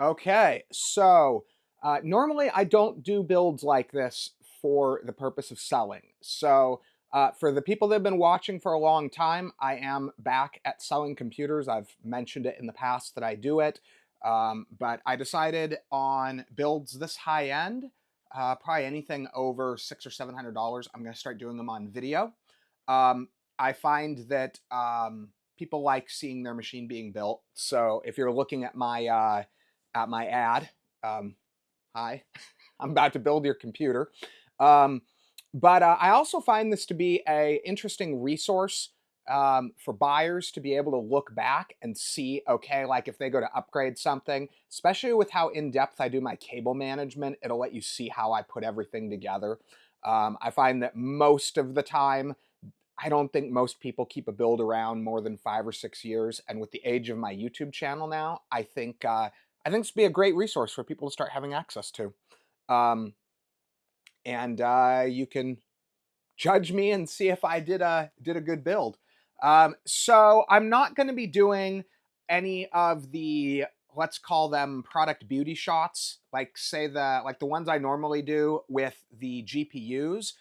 Okay, so normally I don't do builds like this for the purpose of selling. So for the people that have been watching for a long time, I am back at selling computers. I've mentioned it in the past that I do it, but I decided on builds this high end, probably anything over $600 or $700. I'm going to start doing them on video. Um, I find that people like seeing their machine being built. So if you're looking at my ad. Hi, I'm about to build your computer. Um, but I also find this to be a interesting resource for buyers to be able to look back and see, okay, like if they go to upgrade something, especially with how in-depth I do my cable management, it'll let you see how I put everything together. I find that most of the time, I don't think most people keep a build around more than 5 or 6 years. And with the age of my YouTube channel now, I think this would be a great resource for people to start having access to. Um, and you can judge me and see if I did a good build. So I'm not going to be doing any of the, let's call them product beauty shots, like say the ones I normally do with the GPUs.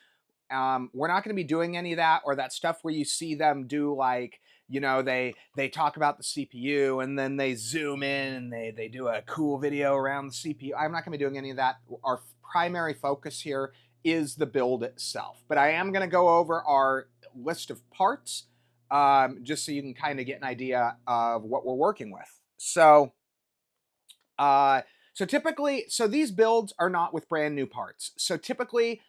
We're not going to be doing any of that, or that stuff where you see them do, like, you know, they talk about the CPU and then they zoom in and they do a cool video around the CPU. I'm not going to be doing any of that. Our primary focus here is the build itself, but I am going to go over our list of parts, just so you can kind of get an idea of what we're working with. Uh, so typically, so these builds are not with brand new parts. So typically,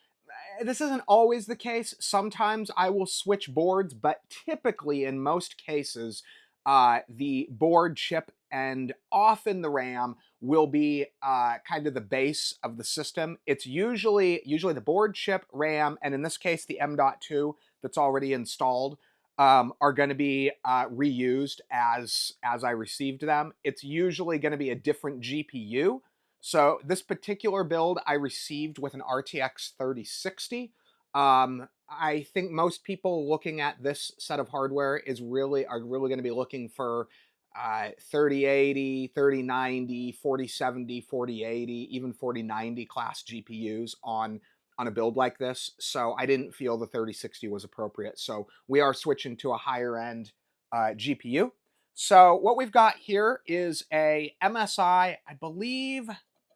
this isn't always the case. Sometimes I will switch boards, but typically, in most cases, the board chip and often the RAM will be kind of the base of the system. It's usually the board chip, RAM, and in this case, the M.2 that's already installed are going to be reused as I received them. It's usually going to be a different GPU. So this particular build I received with an RTX 3060. I think most people looking at this set of hardware are really going to be looking for 3080, 3090, 4070, 4080, even 4090 class GPUs on a build like this. So I didn't feel the 3060 was appropriate. So we are switching to a higher end GPU. So what we've got here is a MSI, I believe.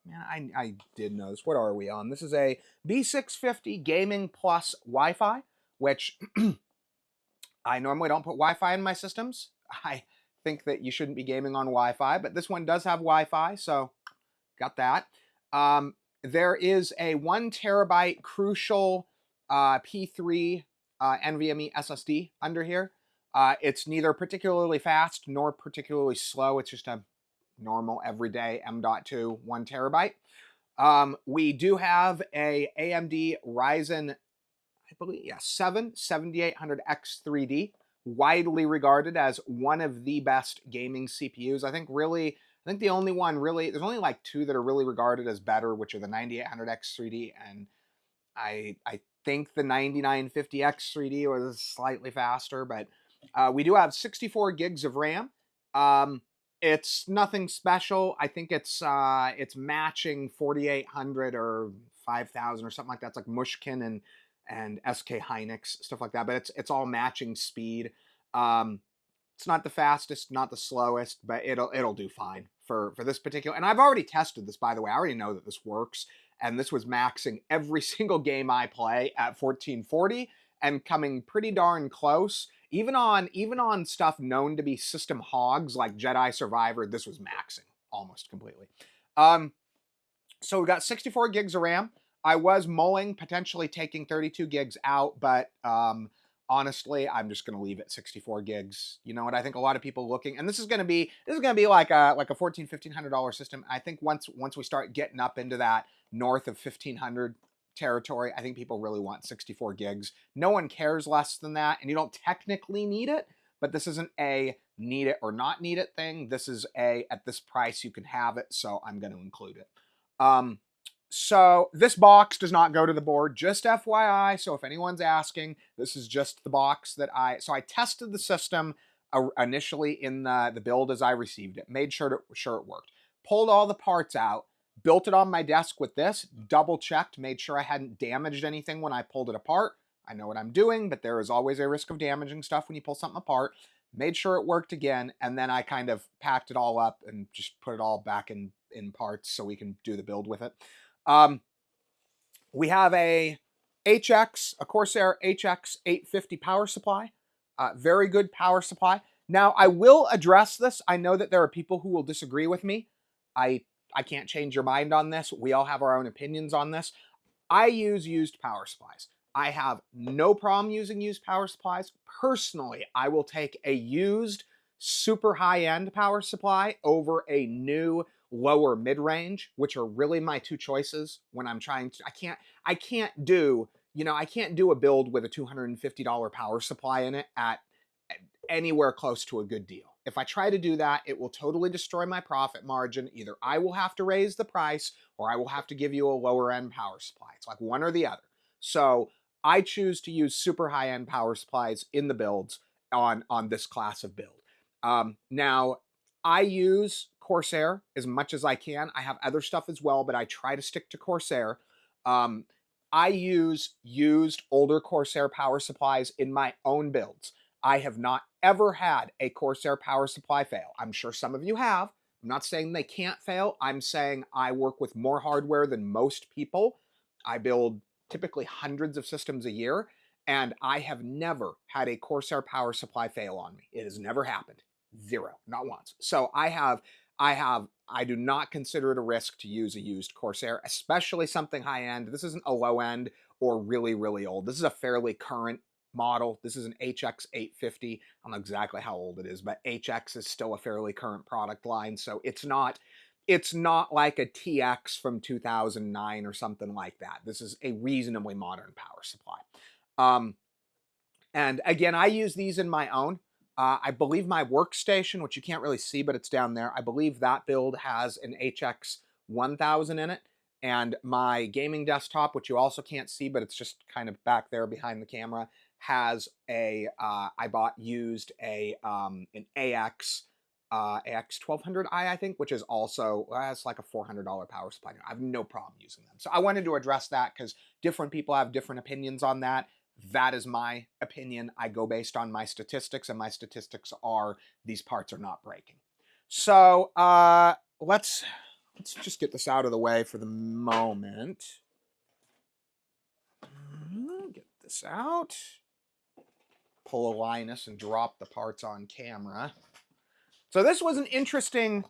Man, I did know this. What are we on? This is a B650 Gaming Plus Wi-Fi, which I normally don't put Wi-Fi in my systems. I think that you shouldn't be gaming on Wi-Fi, but this one does have Wi-Fi, so got that. There is a 1 TB Crucial P3 NVMe SSD under here. It's neither particularly fast nor particularly slow. It's just a normal everyday M.2 1 TB. We do have a AMD Ryzen, I believe, yeah, 7800X3D, widely regarded as one of the best gaming CPUs. I think the only one really, there's only like two that are really regarded as better, which are the 9800X3D, and I think the 9950X3D was slightly faster, but we do have 64 gigs of RAM. It's nothing special. I think it's matching 4800 or 5000 or something like that. It's like Mushkin and SK Hynix, stuff like that. But it's all matching speed. It's not the fastest, not the slowest, but it'll do fine for this particular. And I've already tested this, by the way. I already know that this works. And this was maxing every single game I play at 1440 and coming pretty darn close. Even on stuff known to be system hogs like Jedi Survivor, this was maxing almost completely. So we got 64 gigs of RAM. I was mulling potentially taking 32 gigs out, but honestly, I'm just going to leave it 64 gigs. You know what? I think a lot of people looking, and this is going to be like a $1,400-$1,500 system. I think once we start getting up into that north of 1,500 territory, I think people really want 64 gigs. No one cares less than that, and you don't technically need it, but this isn't a need it or not need it thing. This is a, at this price, you can have it, so I'm going to include it. So this box does not go to the board, just FYI. So if anyone's asking, this is just the box that I tested the system initially in the build as I received it, made sure it worked. pulled all the parts out, built it on my desk with this, double checked, made sure I hadn't damaged anything when I pulled it apart. I know what I'm doing, but there is always a risk of damaging stuff when you pull something apart. Made sure it worked again, and then I kind of packed it all up and just put it all back in parts so we can do the build with it. We have a Corsair HX 850 power supply. Very good power supply. Now, I will address this. I know that there are people who will disagree with me. I can't change your mind on this. We all have our own opinions on this. I use used power supplies. I have no problem using used power supplies. Personally, I will take a used super high-end power supply over a new lower mid-range, which are really my two choices when I'm trying to, I can't do a build with a $250 power supply in it at anywhere close to a good deal. If I try to do that, it will totally destroy my profit margin. Either I will have to raise the price or I will have to give you a lower end power supply. It's like one or the other. So I choose to use super high end power supplies in the builds on this class of build. Now, I use Corsair as much as I can. I have other stuff as well, but I try to stick to Corsair. I use used older Corsair power supplies in my own builds. I have not ever had a Corsair power supply fail. I'm sure some of you have. I'm not saying they can't fail. I'm saying I work with more hardware than most people. I build typically hundreds of systems a year, and I have never had a Corsair power supply fail on me. It has never happened. Zero, not once. So I do not consider it a risk to use a used Corsair, especially something high end. This isn't a low end or really, really old. This is a fairly current model. This is an HX 850. I don't know exactly how old it is, but HX is still a fairly current product line. So it's not like a TX from 2009 or something like that. This is a reasonably modern power supply. And again, I use these in my own. I believe my workstation, which you can't really see, but it's down there, I believe that build has an HX 1000 in it. And my gaming desktop, which you also can't see, but it's just kind of back there behind the camera, has a, I bought used an AX 1200i, I think, which is also, has like a $400 power supply. I have no problem using them. So I wanted to address that because different people have different opinions on that. That is my opinion. I go based on my statistics, and my statistics are these parts are not breaking. So let's just get this out of the way for the moment. Get this out. Pull a Linus and drop the parts on camera. So this was an interesting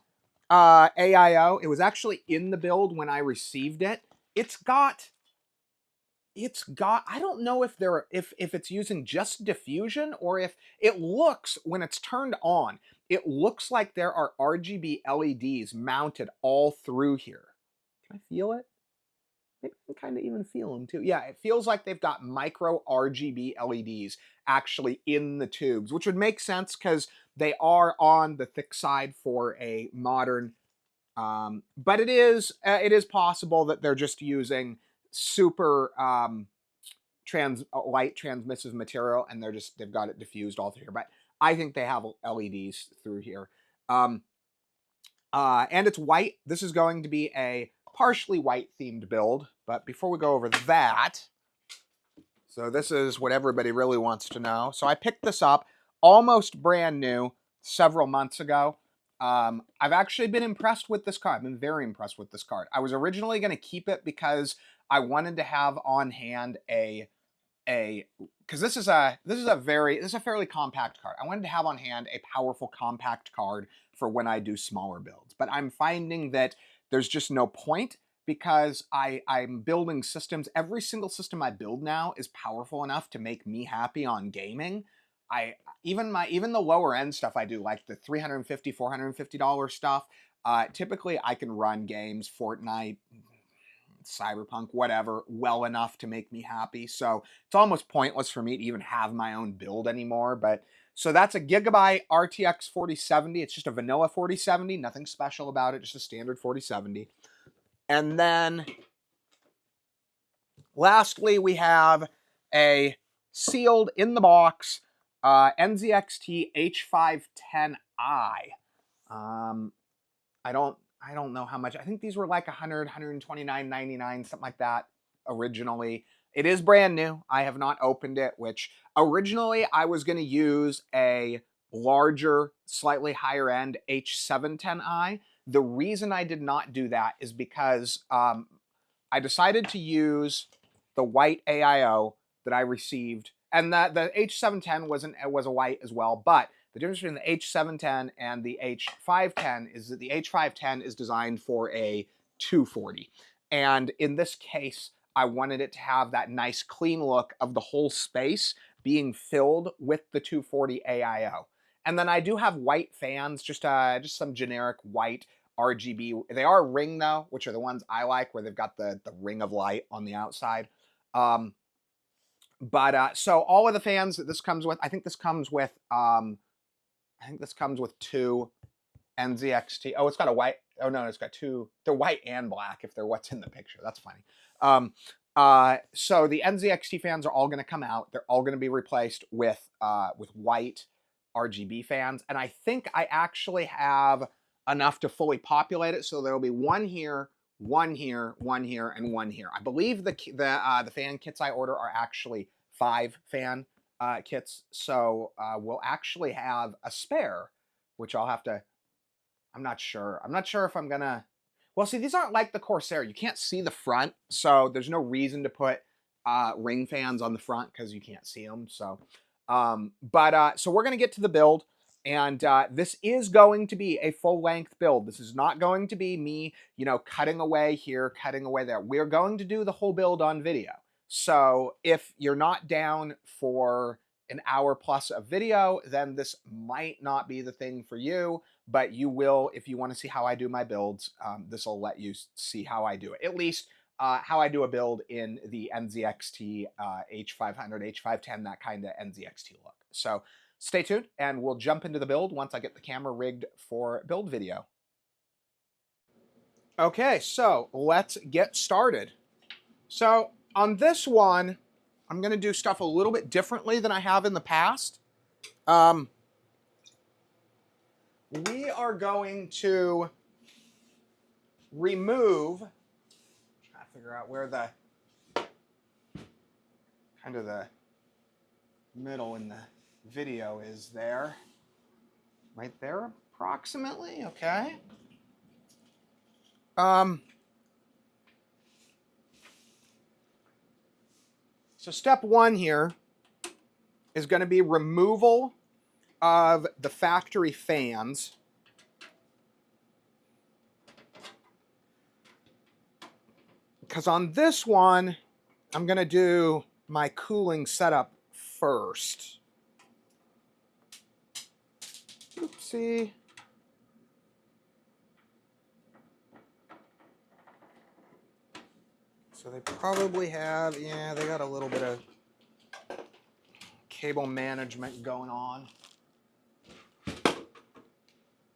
AIO. It was actually in the build when I received it. It's got, I don't know if it's using just diffusion, or if it looks, when it's turned on, it looks like there are RGB LEDs mounted all through here. Can I feel it? Maybe I can kind of even feel them too. Yeah, it feels like they've got micro RGB LEDs actually in the tubes, which would make sense because they are on the thick side for a modern, but it is possible that they're just using super light transmissive material, and they've got it diffused all through here. But I think they have LEDs through here. And it's white. This is going to be a partially white themed build. But before we go over that, so this is what everybody really wants to know. So I picked this up almost brand new several months ago. I've actually been impressed with this card. I've been very impressed with this card. I was originally going to keep it because I wanted to have on hand because this is a fairly compact card. I wanted to have on hand a powerful compact card for when I do smaller builds. But I'm finding that there's just no point, because I'm building systems. Every single system I build now is powerful enough to make me happy on gaming. Even the lower end stuff I do, like the $350, $450 stuff, typically I can run games, Fortnite, Cyberpunk, whatever, well enough to make me happy. So it's almost pointless for me to even have my own build anymore. But so that's a Gigabyte RTX 4070. It's just a vanilla 4070, nothing special about it, just a standard 4070. And then lastly, we have a sealed in the box NZXT H510i. I don't I don't know how much. I think these were like 100, 129.99, something like that originally. It is brand new. I have not opened it, which originally I was going to use a larger, slightly higher end H510i. The reason I did not do that is because I decided to use the white AIO that I received, and the H710 was a white as well, but the difference between the H710 and the H510 is that the H510 is designed for a 240. And in this case, I wanted it to have that nice clean look of the whole space being filled with the 240 AIO. And then I do have white fans, just some generic white RGB. They are ring though, which are the ones I like, where they've got the ring of light on the outside. So all of the fans that this comes with, I think this comes with two NZXT. Oh, it's got a white. Oh no, it's got two. They're white and black if they're what's in the picture. That's funny. So the NZXT fans are all going to come out. They're all going to be replaced with white RGB fans, and I think I actually have enough to fully populate it. So there will be one here, one here, one here, and one here. I believe the fan kits I order are actually 5 fan kits, so we'll actually have a spare, which I'll have to. I'm not sure. I'm not sure if I'm gonna. Well, see, these aren't like the Corsair. You can't see the front, so there's no reason to put ring fans on the front because you can't see them. So, so we're gonna get to the build. And this is going to be a full-length build. This is not going to be me, cutting away here, cutting away there. We're going to do the whole build on video. So if you're not down for an hour plus of video, then this might not be the thing for you. But you will, if you want to see how I do my builds, this will let you see how I do it. At least how I do a build in the NZXT H500, H510, that kind of NZXT look. So stay tuned, and we'll jump into the build once I get the camera rigged for build video. Okay, so let's get started. So on this one, I'm going to do stuff a little bit differently than I have in the past. We are going to remove, try to figure out where the, kind of the middle in the video is there. Right there, approximately, okay. So step one here is going to be removal of the factory fans. Because on this one, I'm going to do my cooling setup first. Oopsie. So they probably have, yeah, they got a little bit of cable management going on.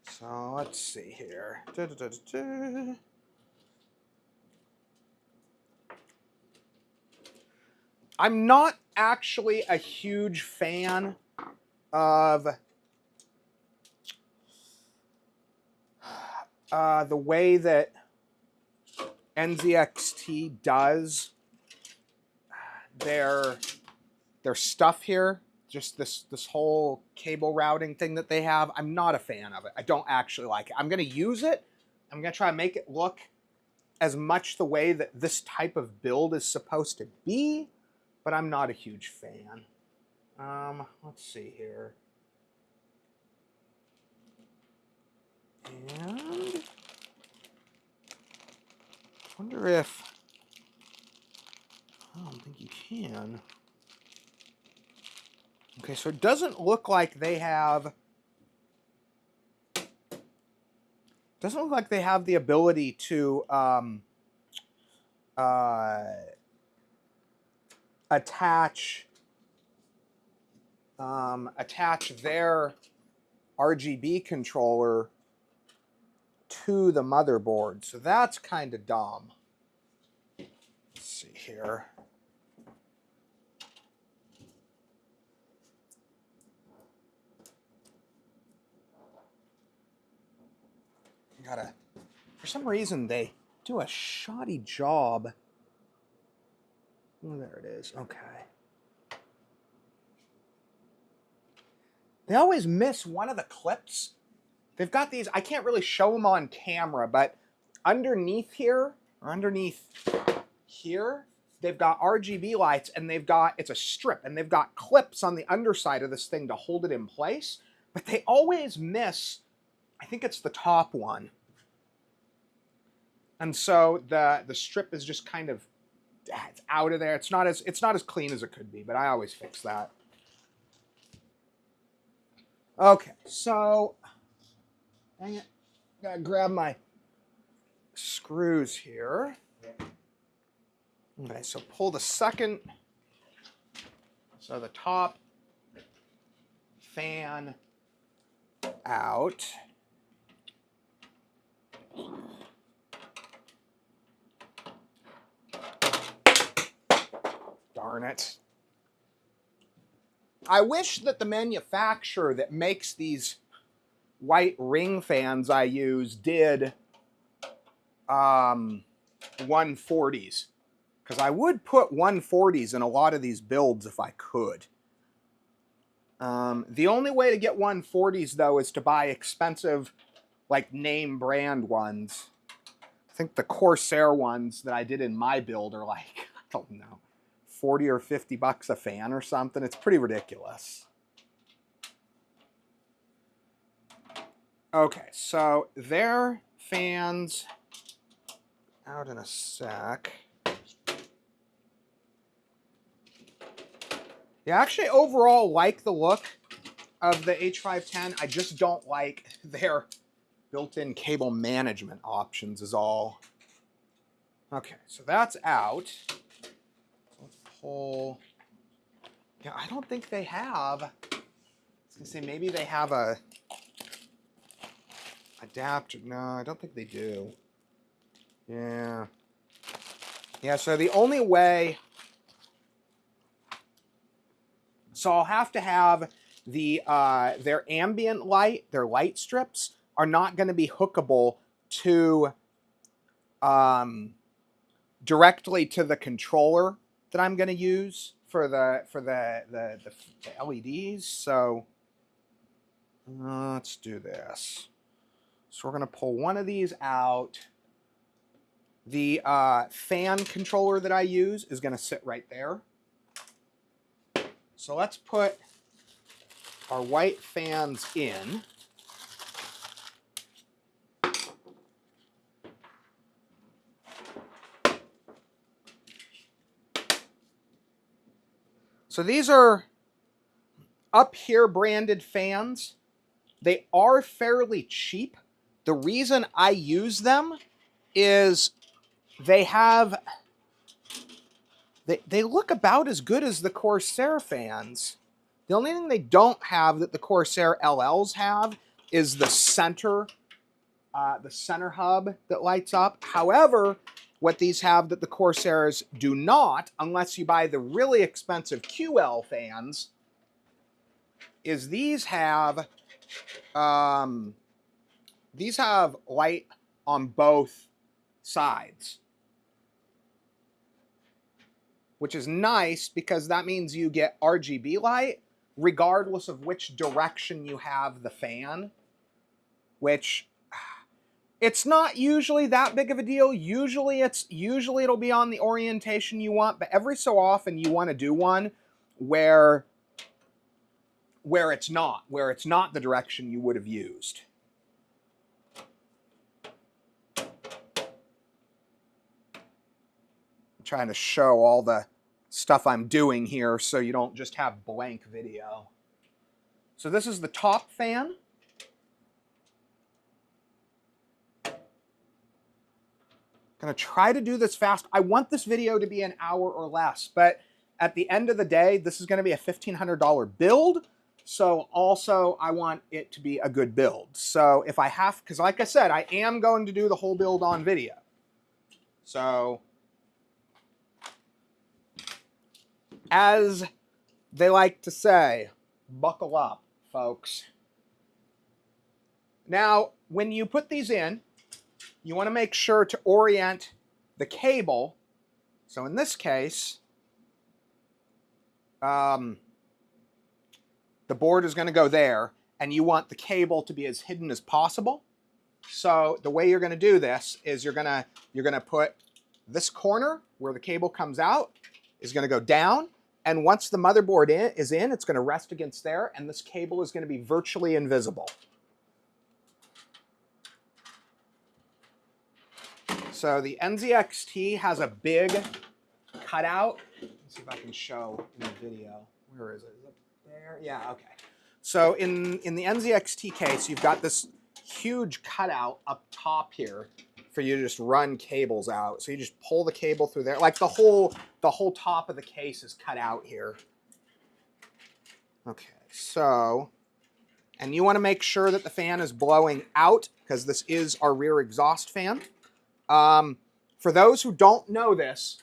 So let's see here. I'm not actually a huge fan of the way that NZXT does their stuff here. Just this whole cable routing thing that they have. I'm not a fan of it. I don't actually like it. I'm going to use it. I'm going to try to make it look as much the way that this type of build is supposed to be, but I'm not a huge fan. Let's see here. And I wonder if, I don't think you can. Okay, so it doesn't look like they have, the ability to attach their RGB controller to the motherboard. So that's kind of dumb. Let's see here. For some reason, they do a shoddy job. Oh, there it is. Okay. They always miss one of the clips. They've got these, I can't really show them on camera, but underneath here, or underneath here, they've got RGB lights, and they've got, it's a strip, and they've got clips on the underside of this thing to hold it in place, but they always miss, I think it's the top one. And so the strip is just kind of, it's out of there. It's not as clean as it could be, but I always fix that. Okay, so dang it, gotta grab my screws here. Okay, so pull the second, so the top fan out. Darn it. I wish that the manufacturer that makes these white ring fans I use did 140s. Because I would put 140s in a lot of these builds if I could. The only way to get 140s, though, is to buy expensive, like, name brand ones. I think the Corsair ones that I did in my build are like, I don't know, 40 or 50 bucks a fan or something. It's pretty ridiculous. Okay, so their fans out in a sec. Yeah, actually overall like the look of the H510. I just don't like their built-in cable management options is all. Okay, so that's out. Let's pull. Yeah, I don't think they have. I was gonna say maybe they have a adapter. No, I don't think they do. Yeah. Yeah, so the only way. So I'll have to have the their ambient light, their light strips are not going to be hookable to directly to the controller that I'm going to use for the LEDs. So let's do this. So we're going to pull one of these out. The fan controller that I use is going to sit right there. So let's put our white fans in. So these are up here branded fans. They are fairly cheap. The reason I use them is they have, they look about as good as the Corsair fans. The only thing they don't have that the Corsair LLs have is the center hub that lights up. However, what these have that the Corsairs do not, unless you buy the really expensive QL fans, is these have light on both sides, which is nice because that means you get RGB light regardless of which direction you have the fan, which it's not usually that big of a deal. Usually it'll be on the orientation you want, but every so often you want to do one where it's not the direction you would have used. I'm trying to show all the stuff I'm doing here so you don't just have blank video. So this is the top fan. Gonna try to do this fast. I want this video to be an hour or less, but at the end of the day, this is gonna be a $1,500 build. So also I want it to be a good build. So if I have, because like I said, I am going to do the whole build on video. So as they like to say, buckle up, folks. Now, when you put these in, you want to make sure to orient the cable. So in this case, the board is going to go there, and you want the cable to be as hidden as possible. So the way you're going to do this is you're going to put this corner where the cable comes out is going to go down, and once the motherboard is in, it's going to rest against there, and this cable is going to be virtually invisible. So the NZXT has a big cutout. Let's see if I can show in the video. Where is it? Is it there? Yeah, okay. So in the NZXT case, you've got this huge cutout up top here for you to just run cables out. So you just pull the cable through there. Like the whole top of the case is cut out here. Okay, so, and you want to make sure that the fan is blowing out because this is our rear exhaust fan. For those who don't know this,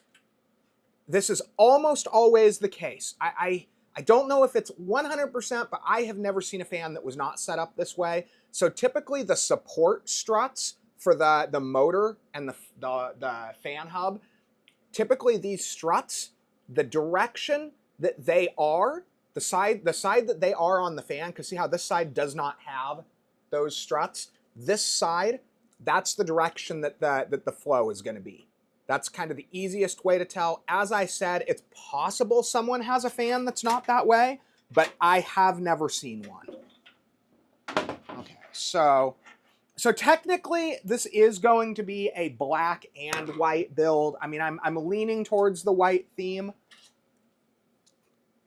this is almost always the case. I don't know if it's 100%, but I have never seen a fan that was not set up this way. So typically the support struts for the motor and the fan hub, typically these struts, the direction that they are, the side that they are on the fan, because see how this side does not have those struts? This side, that's the direction that the flow is going to be. That's kind of the easiest way to tell. As I said, it's possible someone has a fan that's not that way, but I have never seen one. Okay, so technically this is going to be a black and white build. I mean, I'm leaning towards the white theme,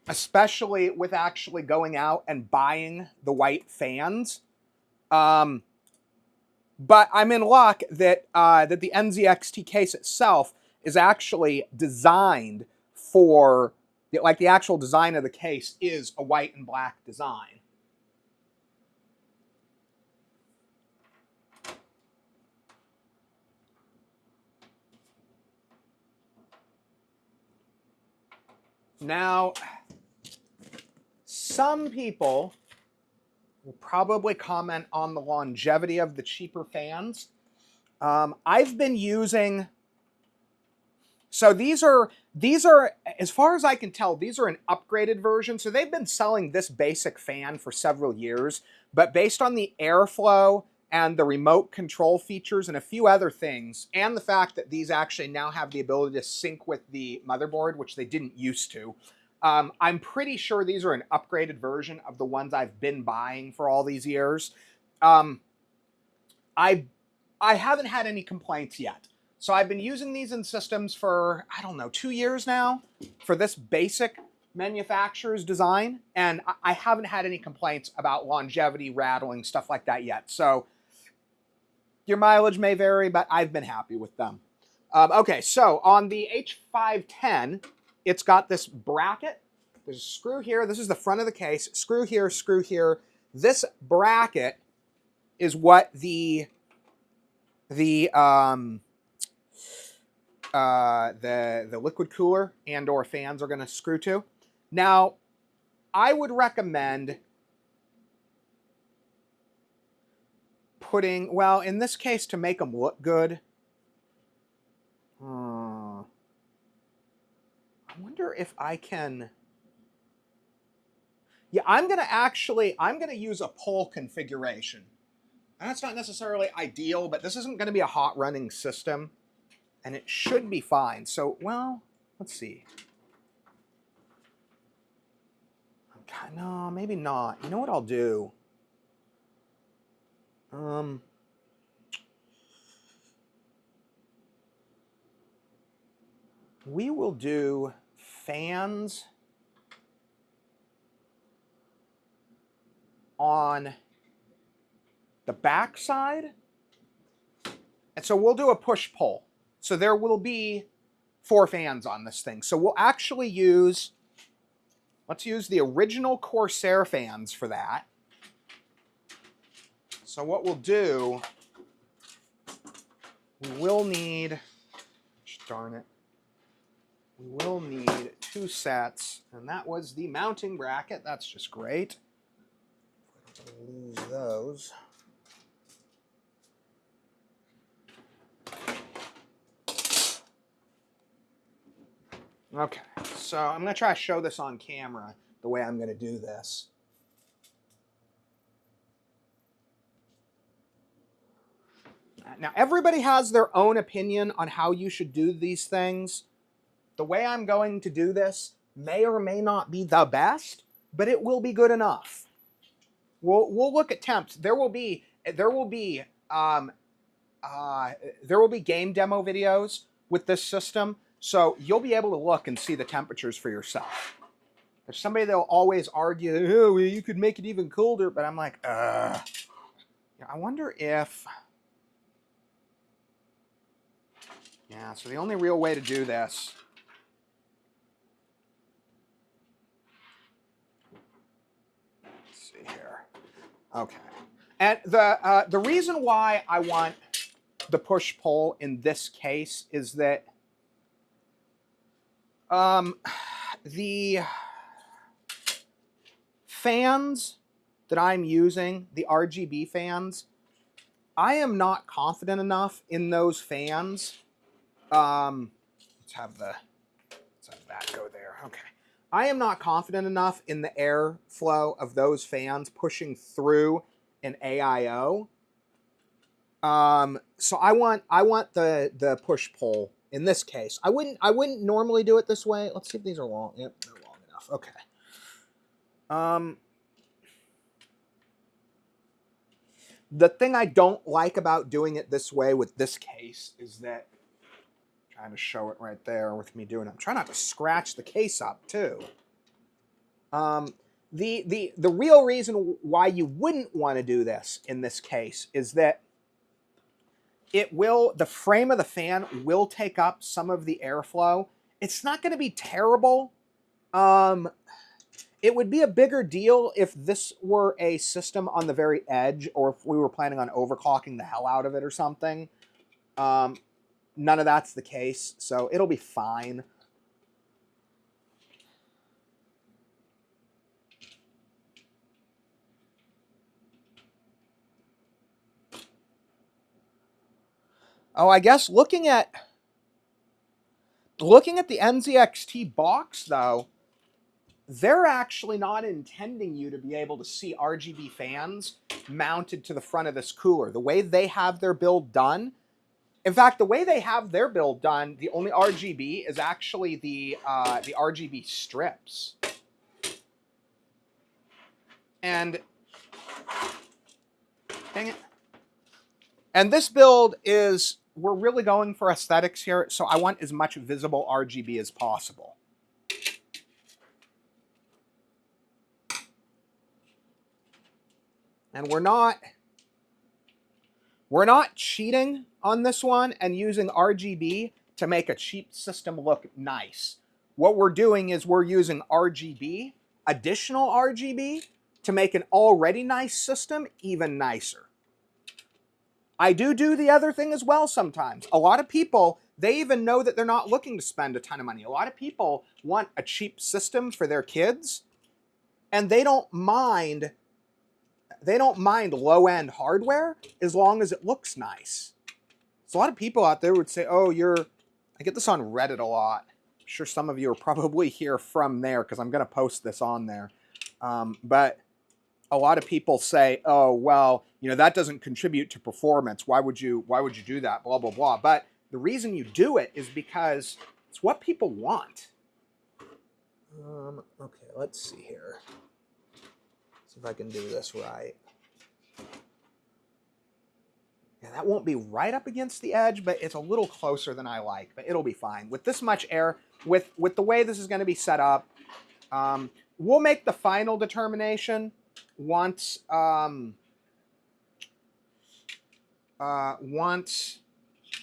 especially with actually going out and buying the white fans. But I'm in luck that that the NZXT case itself is actually designed for, like the actual design of the case is a white and black design. Now, some people will probably comment on the longevity of the cheaper fans. I've been using, so these are, as far as I can tell, these are an upgraded version. So they've been selling this basic fan for several years, but based on the airflow and the remote control features and a few other things, and the fact that these actually now have the ability to sync with the motherboard, which they didn't used to, I'm pretty sure these are an upgraded version of the ones I've been buying for all these years. I haven't had any complaints yet. So I've been using these in systems for, I don't know, 2 years now for this basic manufacturer's design, and I haven't had any complaints about longevity, rattling, stuff like that yet. So your mileage may vary, but I've been happy with them. Okay, so on the H510, it's got this bracket. There's a screw here. This is the front of the case. Screw here, screw here. This bracket is what the liquid cooler and or fans are going to screw to. Now, I would recommend putting, well, in this case, to make them look good, I wonder if I can, yeah, I'm going to use a pull configuration. And that's not necessarily ideal, but this isn't going to be a hot running system, and it should be fine. So, well, let's see. No, maybe not. You know what I'll do? We will do fans on the back side. And so we'll do a push-pull. So there will be 4 fans on this thing. So we'll actually use, let's use the original Corsair fans for that. So what we'll do, we will need, darn it, we will need 2 sets, and that was the mounting bracket. That's just great. Lose those. Okay, so I'm going to try to show this on camera the way I'm going to do this. Now, everybody has their own opinion on how you should do these things. The way I'm going to do this may or may not be the best, but it will be good enough. We'll look at temps. There will be game demo videos with this system, so you'll be able to look and see the temperatures for yourself. There's somebody that'll always argue, oh, well, you could make it even colder, but I'm like, I wonder if... Yeah, so the only real way to do this... Let's see here. Okay. And the reason why I want the push-pull in this case is that the fans that I'm using, the RGB fans, I am not confident enough in those fans. Let's have that go there. Okay. I am not confident enough in the airflow of those fans pushing through an AIO. So I want the push-pull in this case. I wouldn't normally do it this way. Let's see if these are long. Yep, they're long enough. Okay. The thing I don't like about doing it this way with this case is that, I'm trying to show it right there with me doing it. I'm trying not to scratch the case up too. The real reason why you wouldn't want to do this in this case is that the frame of the fan will take up some of the airflow. It's not going to be terrible. It would be a bigger deal if this were a system on the very edge, or if we were planning on overclocking the hell out of it or something. None of that's the case, so it'll be fine. Oh, I guess looking at the NZXT box, though, they're actually not intending you to be able to see RGB fans mounted to the front of this cooler. The way they have their build done, in fact, the way they have their build done, the only RGB is actually the RGB strips. And, dang it. And this build is, we're really going for aesthetics here, so I want as much visible RGB as possible. And we're not cheating on this one and using RGB to make a cheap system look nice. What we're doing is we're using RGB, additional RGB, to make an already nice system even nicer. I do the other thing as well sometimes. A lot of people, they even know that they're not looking to spend a ton of money. A lot of people want a cheap system for their kids, and they don't mind low-end hardware as long as it looks nice. So a lot of people out there would say, oh, I get this on Reddit a lot. I'm sure some of you are probably here from there because I'm going to post this on there. But a lot of people say, oh, well, that doesn't contribute to performance. Why would you do that? Blah, blah, blah. But the reason you do it is because it's what people want. Okay, let's see here. See if I can do this right. Yeah, that won't be right up against the edge, but it's a little closer than I like. But it'll be fine. With this much air, with the way this is going to be set up, we'll make the final determination once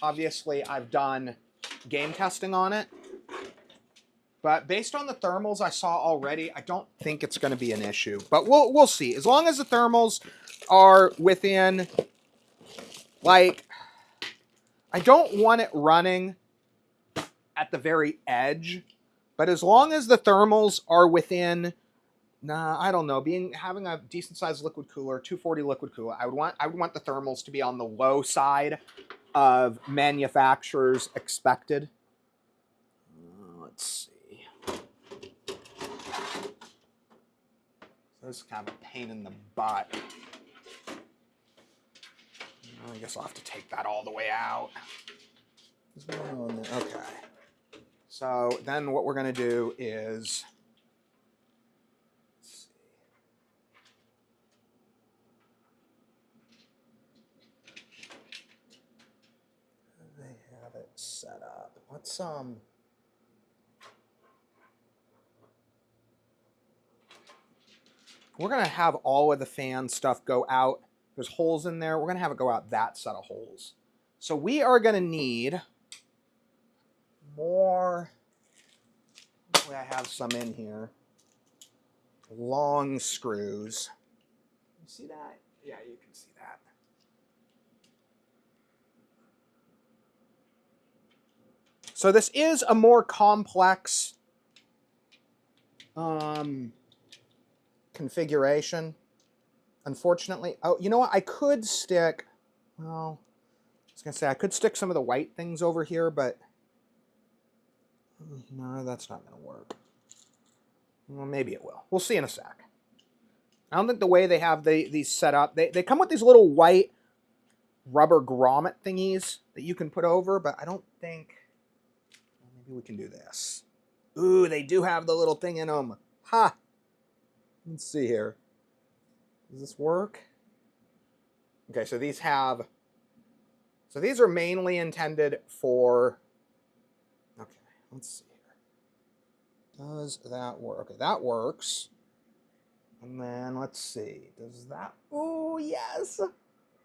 obviously I've done game testing on it. But based on the thermals I saw already, I don't think it's going to be an issue. But we'll see. As long as the thermals are within, like, I don't want it running at the very edge. But as long as the thermals are within, I don't know, having a decent sized liquid cooler, 240 liquid cooler, I would want the thermals to be on the low side of manufacturer's expected. Let's see. This is kind of a pain in the butt. I guess I'll have to take that all the way out. Okay. So then what we're going to do is, let's see. They have it set up. Let's we're going to have all of the fan stuff go out. There's holes in there. We're going to have it go out that set of holes. So we are going to need more. Hopefully I have some in here. Long screws. You see that? Yeah, you can see that. So this is a more complex configuration. Unfortunately, oh, you know what? I could stick, well, I was going to say I could stick some of the white things over here, but no, that's not going to work. Well, maybe it will. We'll see in a sec. I don't think the way they have these set up, they come with these little white rubber grommet thingies that you can put over, but I don't think, well, maybe we can do this. Ooh, they do have the little thing in them. Ha! Let's see here. Does this work? Okay, so these have, so these are mainly intended for, okay, let's see here. Does that work? Okay, that works. And then let's see, does that, oh yes.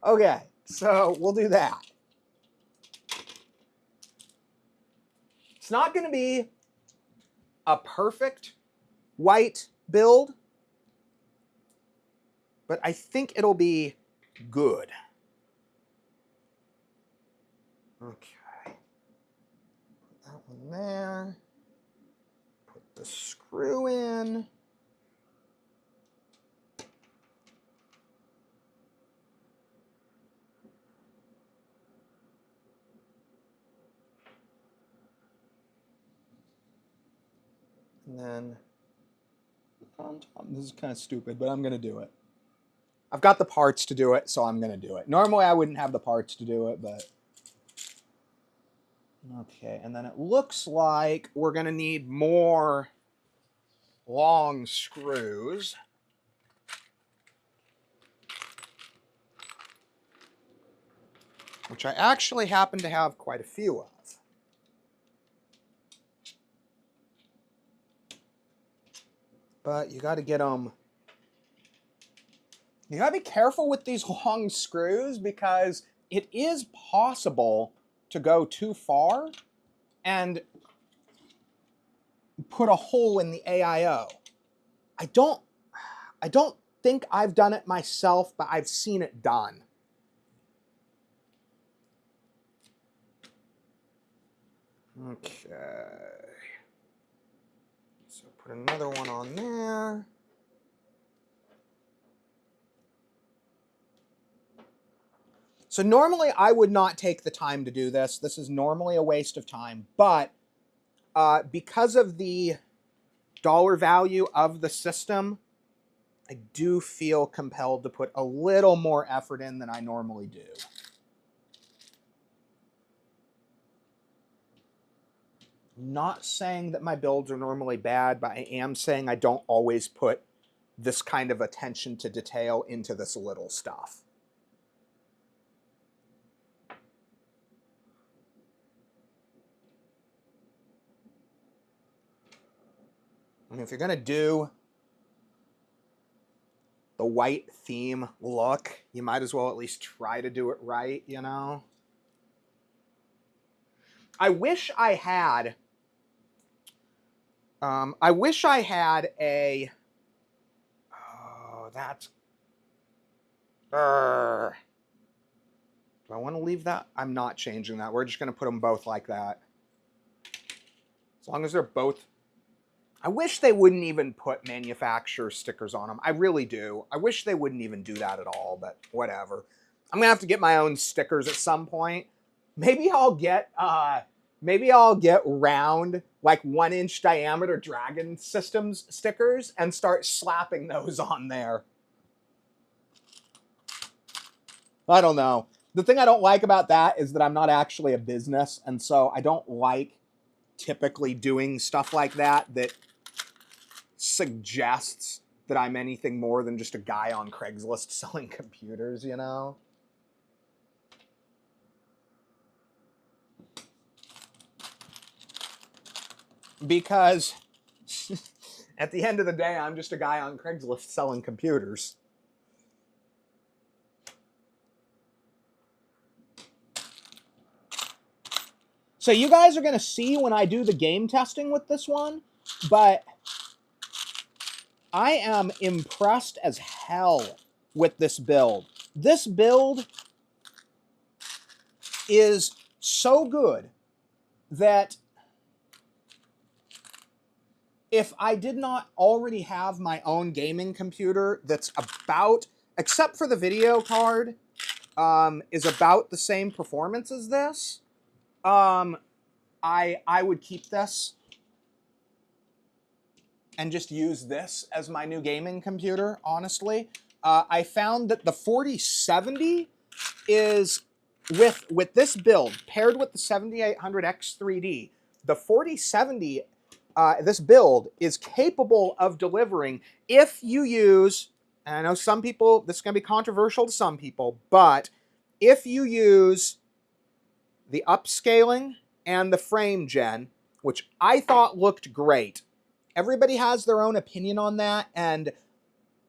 Okay, so we'll do that. It's not gonna be a perfect white build, but I think it'll be good. Okay. Put that one there. Put the screw in. And then on top. This is kind of stupid, but I'm going to do it. I've got the parts to do it, so I'm going to do it. Normally, I wouldn't have the parts to do it, but... Okay, and then it looks like we're going to need more long screws. Which I actually happen to have quite a few of. But you got to get them... You got to be careful with these long screws because it is possible to go too far and put a hole in the AIO. I don't think I've done it myself, but I've seen it done. Okay. So put another one on there. So normally I would not take the time to do this. This is normally a waste of time, but because of the dollar value of the system, I do feel compelled to put a little more effort in than I normally do. I'm not saying that my builds are normally bad, but I am saying I don't always put this kind of attention to detail into this little stuff. I mean, if you're going to do the white theme look, you might as well at least try to do it right, you know? I wish I had a, oh, that's, do I want to leave that? I'm not changing that. We're just going to put them both like that. As long as they're both, I wish they wouldn't even put manufacturer stickers on them. I really do. I wish they wouldn't even do that at all, but whatever. I'm going to have to get my own stickers at some point. Maybe I'll get Maybe I'll get round, like 1-inch diameter Dragon Systems stickers and start slapping those on there. I don't know. The thing I don't like about that is that I'm not actually a business, and so I don't like typically doing stuff like that that suggests that I'm anything more than just a guy on Craigslist selling computers, you know? Because at the end of the day, I'm just a guy on Craigslist selling computers. So you guys are going to see when I do the game testing with this one, but I am impressed as hell with this build. This build is so good that if I did not already have my own gaming computer that's about, except for the video card, is about the same performance as this, I would keep this and just use this as my new gaming computer, honestly. I found that the 4070 is, with this build, paired with the 7800X3D, the 4070, this build is capable of delivering if you use, and I know some people, this is going to be controversial to some people, but if you use the upscaling and the frame gen, which I thought looked great. Everybody has their own opinion on that, and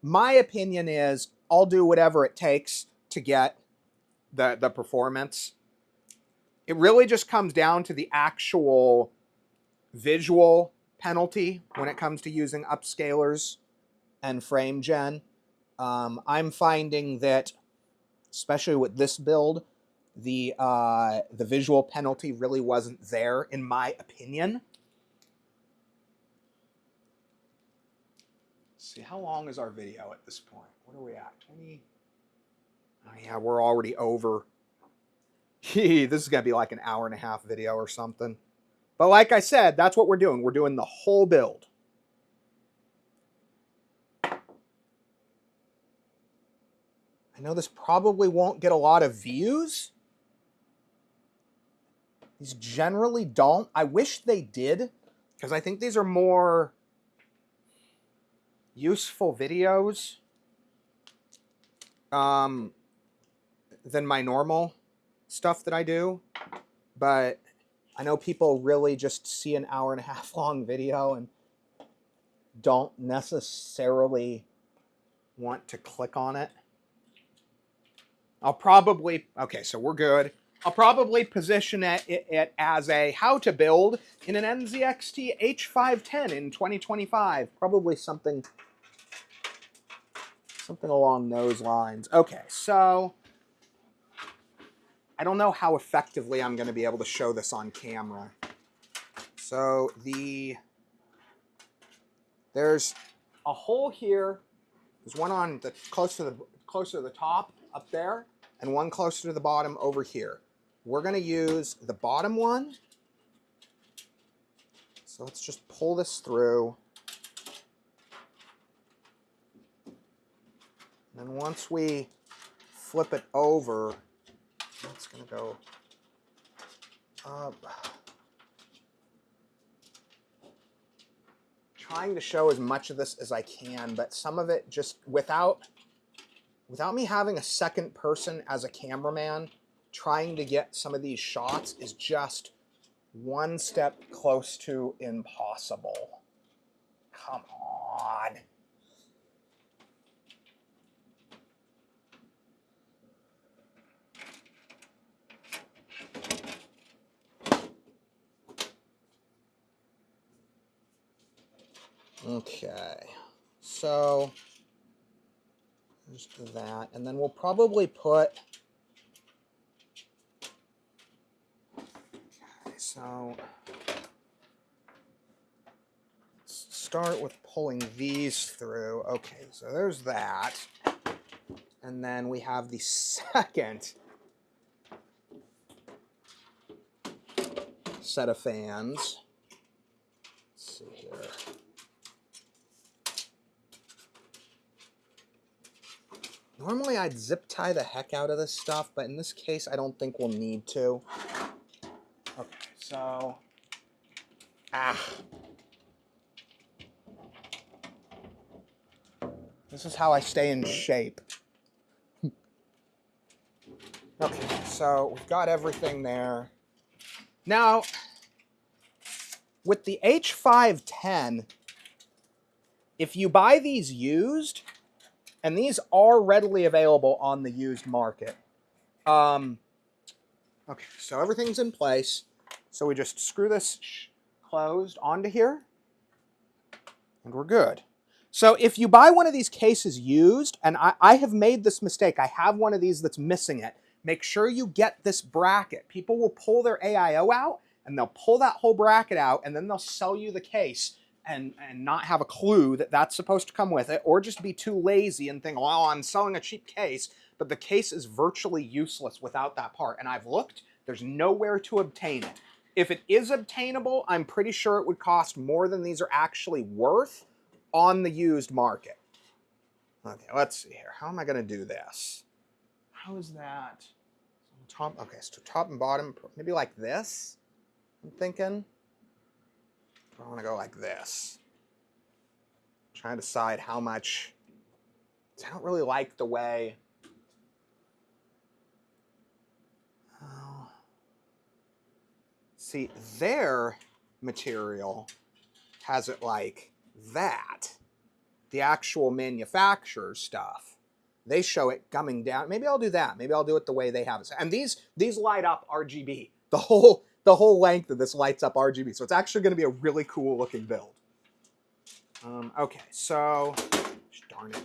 my opinion is I'll do whatever it takes to get the performance. It really just comes down to the actual visual penalty when it comes to using upscalers and frame gen. I'm finding that, especially with this build, the visual penalty really wasn't there, in my opinion. Let's see, how long is our video at this point? What are we at? 20? Oh yeah, we're already over. This is gonna be like an hour-and-a-half video or something. But like I said, that's what we're doing. We're doing the whole build. I know this probably won't get a lot of views. These generally don't. I wish they did, because I think these are more useful videos than my normal stuff that I do. But I know people really just see an hour-and-a-half long video and don't necessarily want to click on it. I'll probably, okay, so we're good. I'll probably position it as a how to build in an NZXT H510 in 2025. Probably something along those lines. Okay, so I don't know how effectively I'm going to be able to show this on camera. So there's a hole here. There's one on the closer to the top up there, and one closer to the bottom over here. We're going to use the bottom one. So let's just pull this through. And then once we flip it over, it's going to go up. Trying to show as much of this as I can, but some of it just without me having a second person as a cameraman, trying to get some of these shots is just one step close to impossible. Come on. Okay, so just that, and then we'll probably put, okay, so let's start with pulling these through. Okay, so there's that, and then we have the set of fans. Let's see here. Normally I'd zip tie the heck out of this stuff, but in this case I don't think we'll need to. Okay, so... This is how I stay in shape. Okay, so we've got everything there. Now, with the H510, if you buy these used, and these are readily available on the used market. Okay, so everything's in place. So we just screw this closed onto here, and we're good. So if you buy one of these cases used, and I have made this mistake, I have one of these that's missing it, make sure you get this bracket. People will pull their AIO out, and they'll pull that whole bracket out, and then they'll sell you the case and not have a clue that that's supposed to come with it, or just be too lazy and think, well, I'm selling a cheap case, but the case is virtually useless without that part. And I've looked, there's nowhere to obtain it. If it is obtainable, I'm pretty sure it would cost more than these are actually worth on the used market. Okay, let's see here. How am I going to do this? How is that? Top, okay, so top and bottom, maybe like this, I'm thinking. I want to go like this. I'm trying to decide how much. I don't really like the way. Oh. See, their material has it like that. The actual manufacturer's stuff, they show it coming down. Maybe I'll do that. Maybe I'll do it the way they have it. And these light up RGB. The whole length of this lights up RGB. So it's actually going to be a really cool looking build. Okay, so, darn it.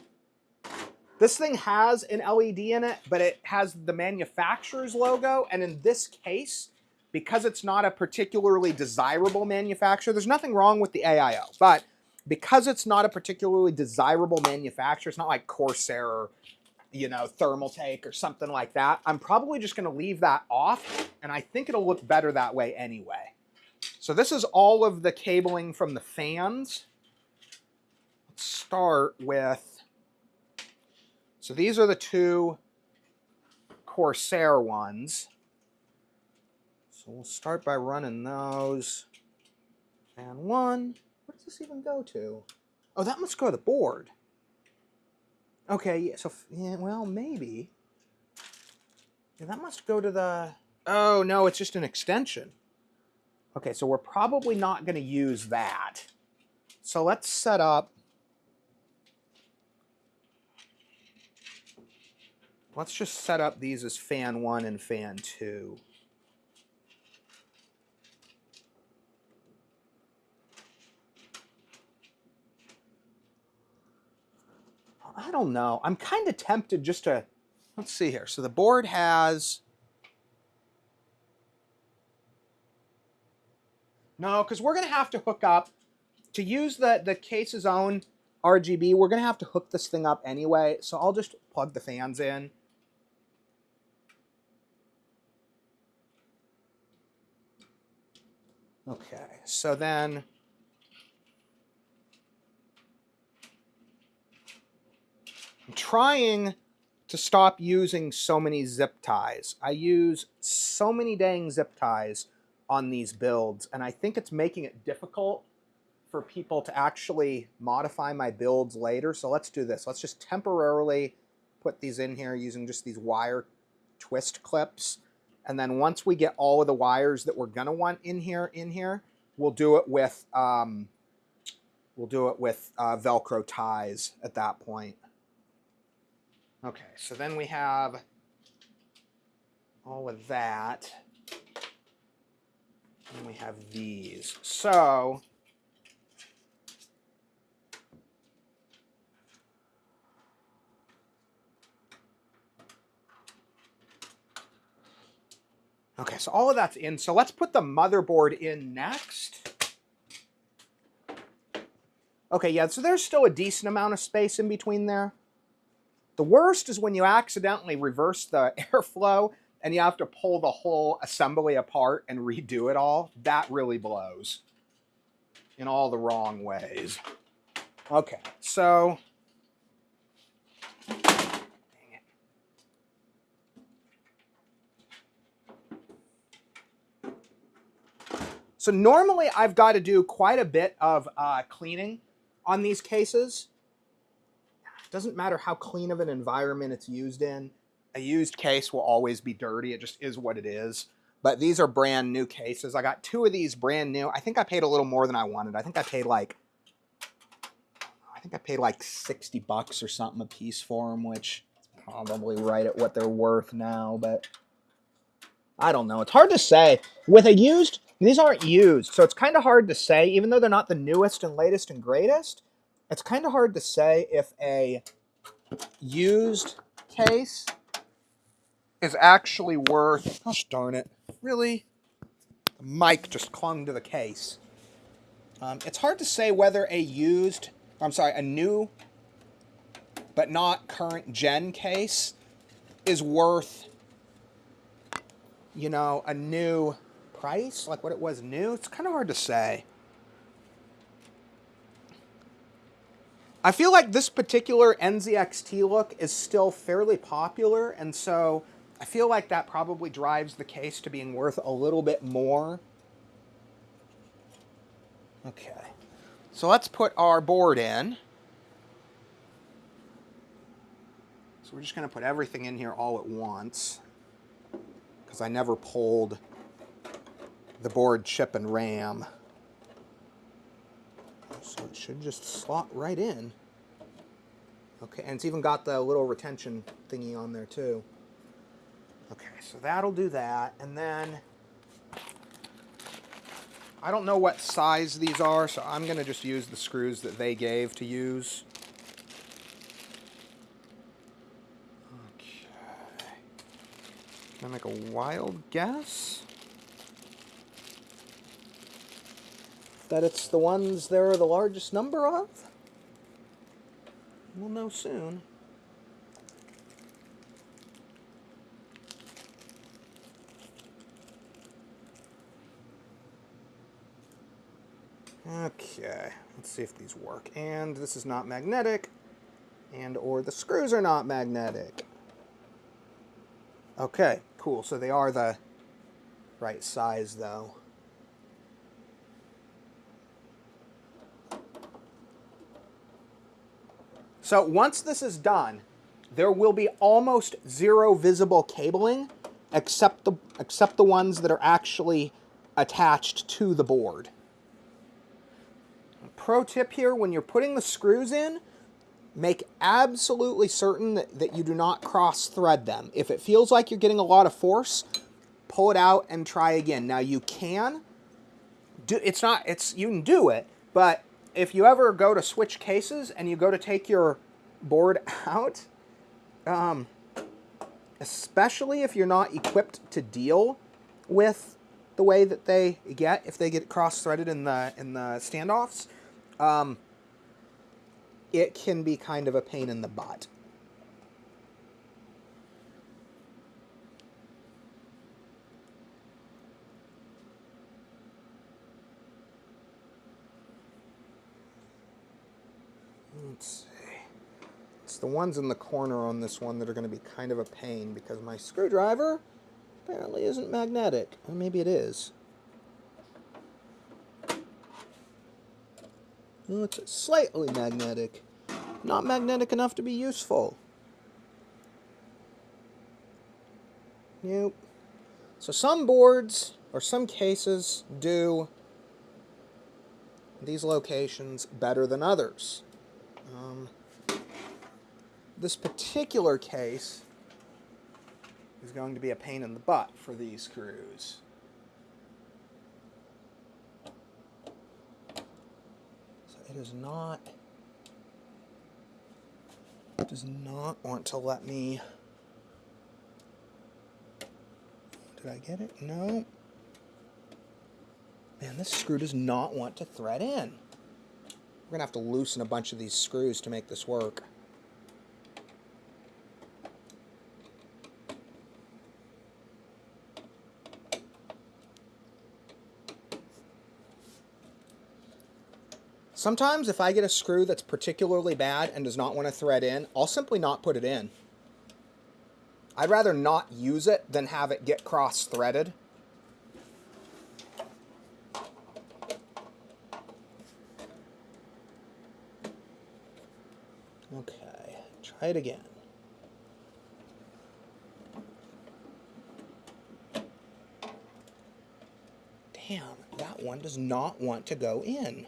This thing has an LED in it, but it has the manufacturer's logo. And in this case, because it's not a particularly desirable manufacturer, there's nothing wrong with the AIO, but because it's not a particularly desirable manufacturer, it's not like Corsair or, you know, Thermaltake or something like that, I'm probably just going to leave that off, and I think it'll look better that way anyway. So this is all of the cabling from the fans. Let's start with, so these are the two Corsair ones. So we'll start by running those. And one, where does this even go to? Oh, that must go to the board. Okay, yeah, so, yeah, well, maybe. Yeah, that must go to the... Oh, no, it's just an extension. Okay, so we're probably not going to use that. So let's set up... Let's just set up these as fan 1 and fan 2. I don't know. I'm kind of tempted just to... Let's see here. So the board has... No, because we're going to have to hook up... To use the case's own RGB, we're going to have to hook this thing up anyway. So I'll just plug the fans in. Okay, so then... I'm trying to stop using so many zip ties. I use so many dang zip ties on these builds, and I think it's making it difficult for people to actually modify my builds later. So let's do this. Let's just temporarily put these in here using just these wire twist clips. And then once we get all of the wires that we're gonna want in here, we'll do it with Velcro ties at that point. Okay, so then we have all of that. And we have these. So okay, so all of that's in. So let's put the motherboard in next. Okay, yeah, so there's still a decent amount of space in between there. The worst is when you accidentally reverse the airflow and you have to pull the whole assembly apart and redo it all, that really blows in all the wrong ways. Okay, so So normally I've got to do quite a bit of cleaning on these cases. It doesn't matter how clean of an environment it's used in. A used case will always be dirty. It just is what it is. But these are brand new cases. I got 2 of these brand new. I think I paid a little more than I wanted. I think I paid like $60 or something a piece for them, which is probably right at what they're worth now, but I don't know. It's hard to say. With a used, these aren't used, so it's kind of hard to say, even though they're not the newest and latest and greatest, it's kind of hard to say if a used case is actually worth, gosh darn it, really? The mic just clung to the case. It's hard to say whether a new but not current gen case is worth, you know, a new price, like what it was new. It's kind of hard to say. I feel like this particular NZXT look is still fairly popular, and so I feel like that probably drives the case to being worth a little bit more. Okay, so let's put our board in. So we're just going to put everything in here all at once, because I never pulled the board, chip, and RAM. So it should just slot right in. Okay, and it's even got the little retention thingy on there too. Okay, so that'll do that. And then, I don't know what size these are, so I'm going to just use the screws that they gave to use. Okay. Can I make a wild guess that it's the ones there are the largest number of? We'll know soon. Okay, let's see if these work. And this is not magnetic, and or the screws are not magnetic. Okay, cool. So they are the right size, though. So once this is done, there will be almost zero visible cabling, except the ones that are actually attached to the board. Pro tip here, when you're putting the screws in, make absolutely certain that you do not cross-thread them. If it feels like you're getting a lot of force, pull it out and try again. Now you can do you can do it, but if you ever go to switch cases and you go to take your board out, especially if you're not equipped to deal with the way that they get, if they get cross-threaded in the standoffs, it can be kind of a pain in the butt. Let's see. It's the ones in the corner on this one that are going to be kind of a pain because my screwdriver apparently isn't magnetic. Or maybe it is. Well, it's slightly magnetic. Not magnetic enough to be useful. Nope. So some boards or some cases do these locations better than others. This particular case is going to be a pain in the butt for these screws. So it does not want to let me. Did I get it? No. Man, this screw does not want to thread in. We're going to have to loosen a bunch of these screws to make this work. Sometimes if I get a screw that's particularly bad and does not want to thread in, I'll simply not put it in. I'd rather not use it than have it get cross-threaded. Okay, try it again. Damn, that one does not want to go in.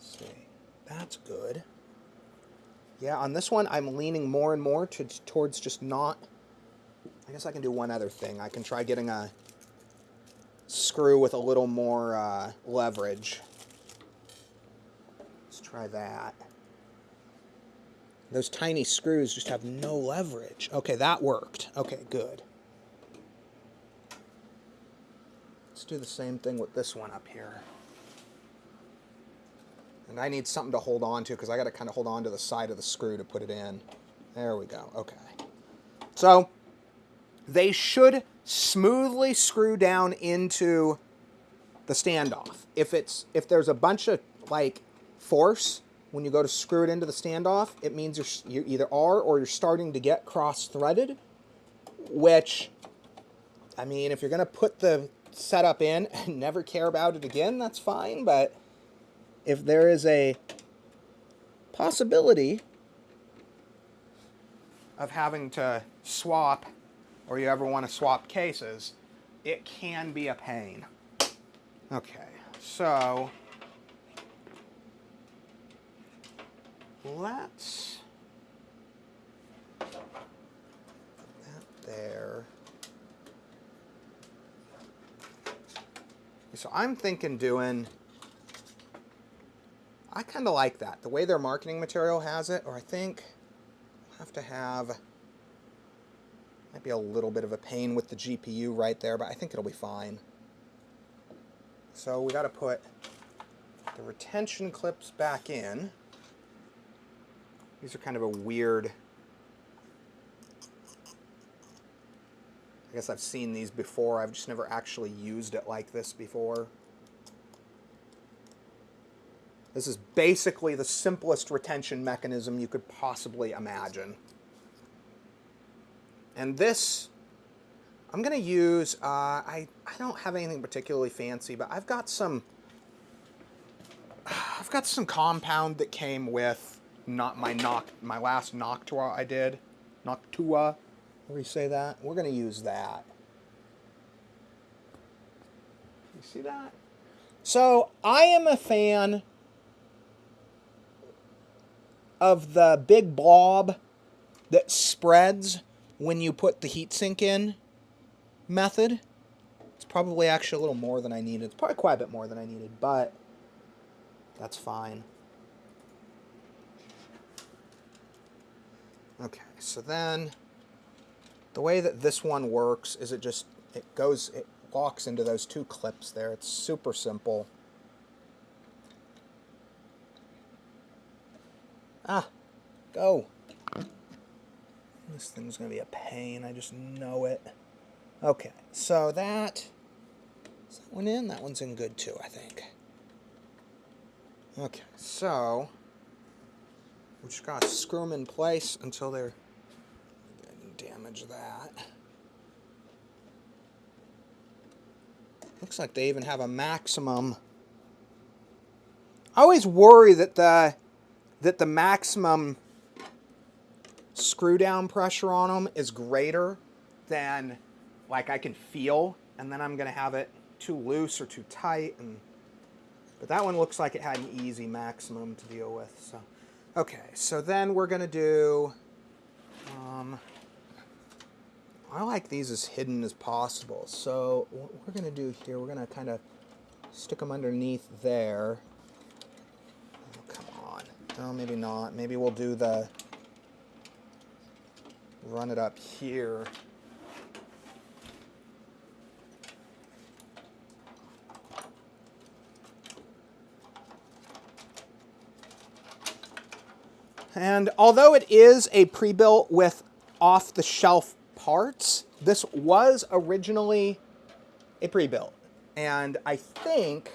Let's see, that's good. Yeah, on this one, I'm leaning more and more towards just not... I guess I can do one other thing. I can try getting a screw with a little more leverage. Let's try that. Those tiny screws just have no leverage. Okay, that worked. Okay, good. Let's do the same thing with this one up here. And I need something to hold on to because I got to kind of hold on to the side of the screw to put it in. There we go. Okay. So they should smoothly screw down into the standoff. If there's a bunch of like force when you go to screw it into the standoff, it means you either are or you're starting to get cross-threaded, which, I mean, if you're going to put the setup in and never care about it again, that's fine, but if there is a possibility of having to swap, or you ever want to swap cases, it can be a pain. Okay, so let's put that there. So I'm thinking doing, I kind of like that. The way their marketing material has it, or I think I'll have to have, might be a little bit of a pain with the GPU right there, but I think it'll be fine. So we got to put the retention clips back in. These are kind of a weird, I guess I've seen these before. I've just never actually used it like this before. This is basically the simplest retention mechanism you could possibly imagine. And this, I'm going to use, I don't have anything particularly fancy, but I've got some compound that came with my last Noctua I did. Noctua, how do you say that? We're going to use that. You see that? So I am a fan of the big blob that spreads when you put the heatsink in method. It's probably actually a little more than I needed. It's probably quite a bit more than I needed, but that's fine. Okay, so then the way that this one works is it locks into those two clips there. It's super simple. Ah, go. This thing's going to be a pain. I just know it. Okay, so is that one in? That one's in good too, I think. Okay, so we just got to screw them in place until they're, damage that. Looks like they even have a maximum. I always worry that the maximum screw down pressure on them is greater than like I can feel, and then I'm going to have it too loose or too tight. But that one looks like it had an easy maximum to deal with. So, okay, so then we're going to do, I like these as hidden as possible. So what we're going to do here, we're going to kind of stick them underneath there. Oh, come on. No, maybe not. Maybe we'll do run it up here. And although it is a pre-built with off-the-shelf parts, this was originally a pre-built. And I think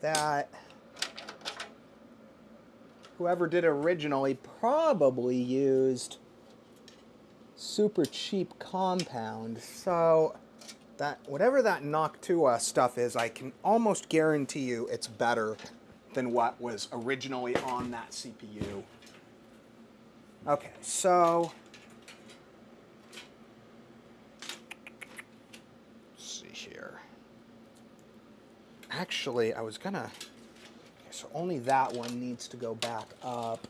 that whoever did it originally probably used super cheap compound. So that whatever that Noctua stuff is, I can almost guarantee you it's better than what was originally on that CPU. Okay, so let's see here. Actually, I was gonna, okay, so only that one needs to go back up.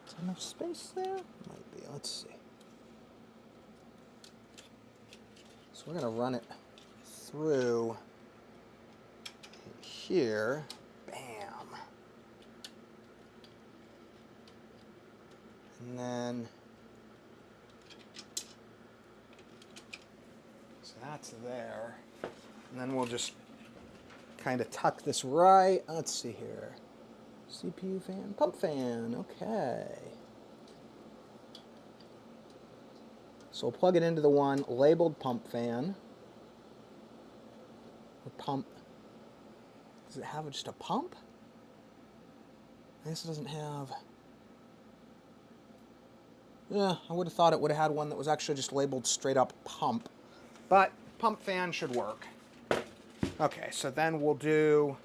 Is there enough space there? Might be, let's see. So we're gonna run it through here. Bam. And then, so that's there. And then we'll just kind of tuck this right. Let's see here. CPU fan, pump fan, okay. So we'll plug it into the one labeled pump fan. Or pump. Does it have just a pump? I guess it doesn't have. Yeah, I would have thought it would have had one that was actually just labeled straight up pump. But pump fan should work. Okay, so then we'll do.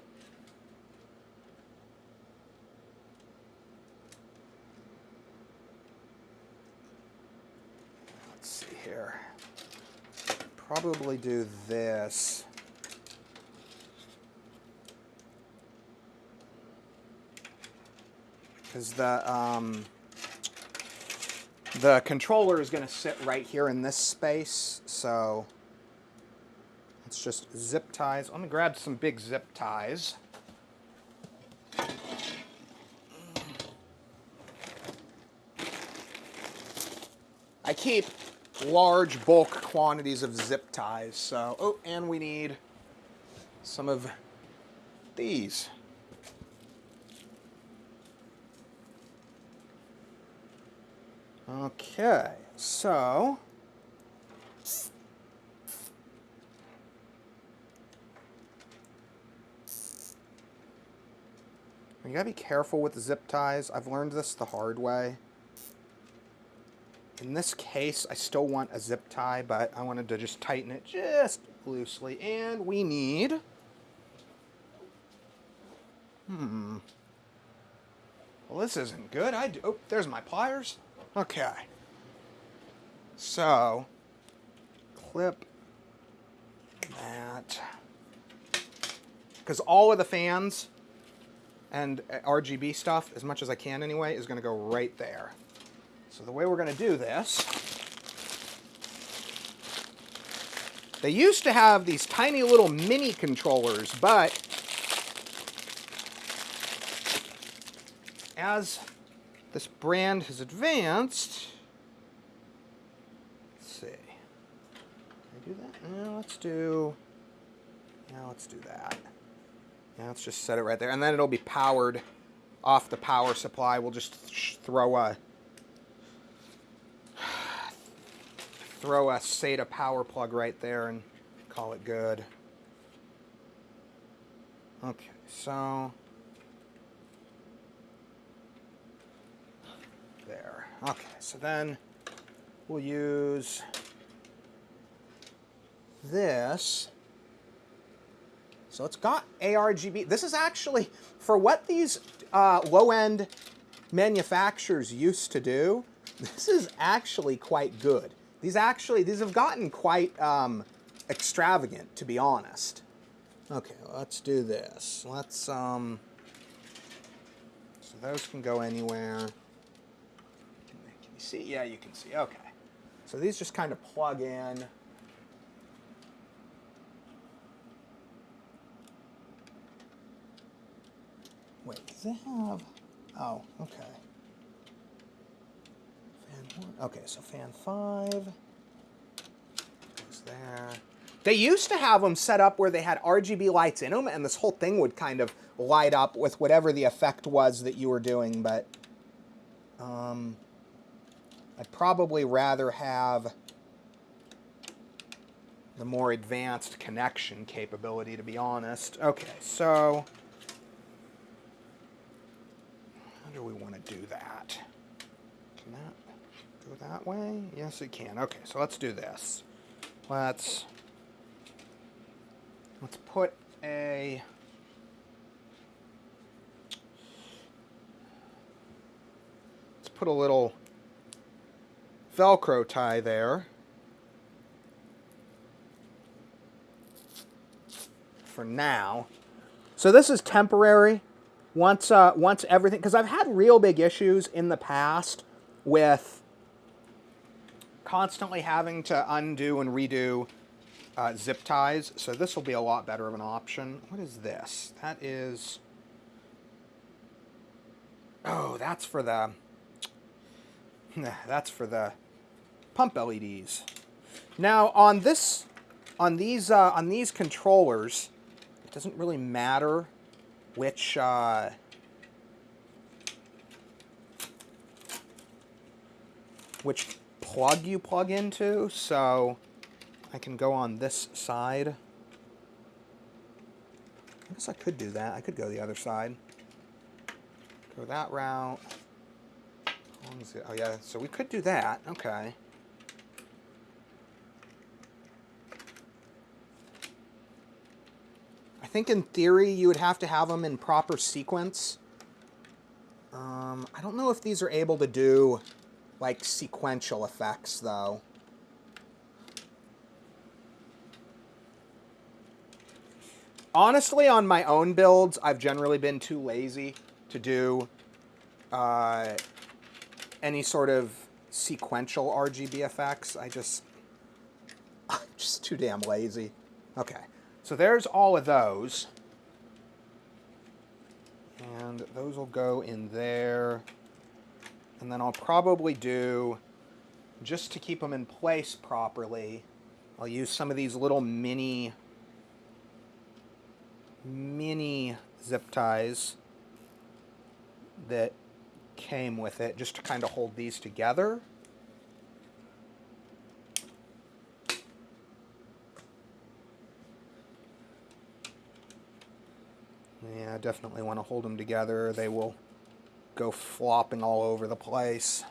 Let's see here. Probably do this. Because the controller is going to sit right here in this space, so let's just zip ties. I'm going to grab some big zip ties. I keep large bulk quantities of zip ties, so, oh, and we need some of these. Okay, so you gotta be careful with the zip ties. I've learned this the hard way. In this case, I still want a zip tie, but I wanted to just tighten it just loosely. And we need, well, this isn't good. Oh, there's my pliers. Okay. So, clip that. Because all of the fans and RGB stuff, as much as I can anyway, is going to go right there. So the way we're going to do this, they used to have these tiny little mini controllers, but as this brand has advanced, let's see, can I do that? No, let's do that. Yeah, let's just set it right there, and then it'll be powered off the power supply. We'll just throw a SATA power plug right there and call it good. Okay, so there. Okay, so then we'll use this. So it's got ARGB. This is actually, for what these low-end manufacturers used to do, this is actually quite good. These have gotten quite extravagant, to be honest. Okay, let's do this. Let's, so those can go anywhere. Can you see? Yeah, you can see. Okay. So these just kind of plug in. Wait, does it have, oh, okay. Fan 1, okay, so fan 5 goes there. They used to have them set up where they had RGB lights in them, and this whole thing would kind of light up with whatever the effect was that you were doing, but I'd probably rather have the more advanced connection capability, to be honest. Okay, so how do we want to do that? Can that go that way? Yes, it can. Okay, so let's do this. Let's put a little Velcro tie there for now. So this is temporary. Once everything, because I've had real big issues in the past with constantly having to undo and redo zip ties. So this will be a lot better of an option. What is this? That is, oh, that's for the pump LEDs. Now on these controllers, it doesn't really matter which plug you plug into, so I can go on this side. I guess I could do that. I could go the other side. Go that route. How long is it? Oh yeah, so we could do that. Okay. I think in theory you would have to have them in proper sequence. I don't know if these are able to do like sequential effects though. Honestly, on my own builds, I've generally been too lazy to do any sort of sequential RGB effects. I'm just too damn lazy. Okay, so there's all of those. And those will go in there. And then I'll probably do, just to keep them in place properly, I'll use some of these little mini zip ties that came with it, just to kind of hold these together. Yeah, I definitely want to hold them together. They will go flopping all over the place.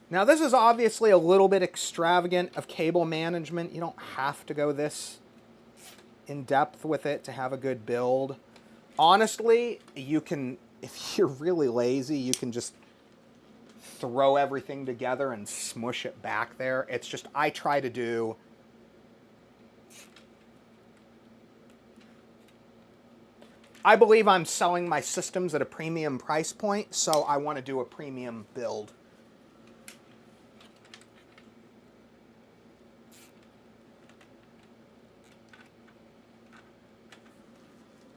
Now this is obviously a little bit extravagant of cable management. You don't have to go this in depth with it to have a good build. Honestly, you can, if you're really lazy, you can just throw everything together and smush it back there. It's just, I try to do I believe I'm selling my systems at a premium price point, so I want to do a premium build.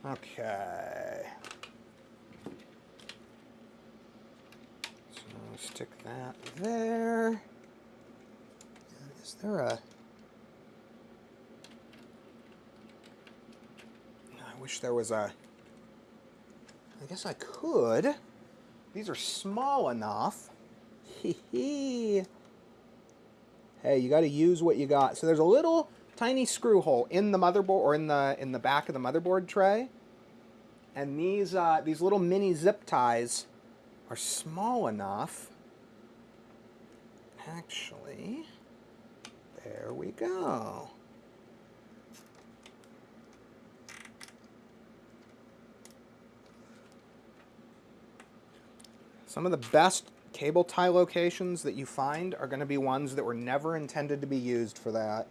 Okay. So stick that there. Is there a... I wish there was a... I guess I could. These are small enough. Hey, you got to use what you got. So there's a little tiny screw hole in the motherboard, or in the back of the motherboard tray. And these little mini zip ties are small enough. Actually, there we go. Some of the best cable tie locations that you find are going to be ones that were never intended to be used for that.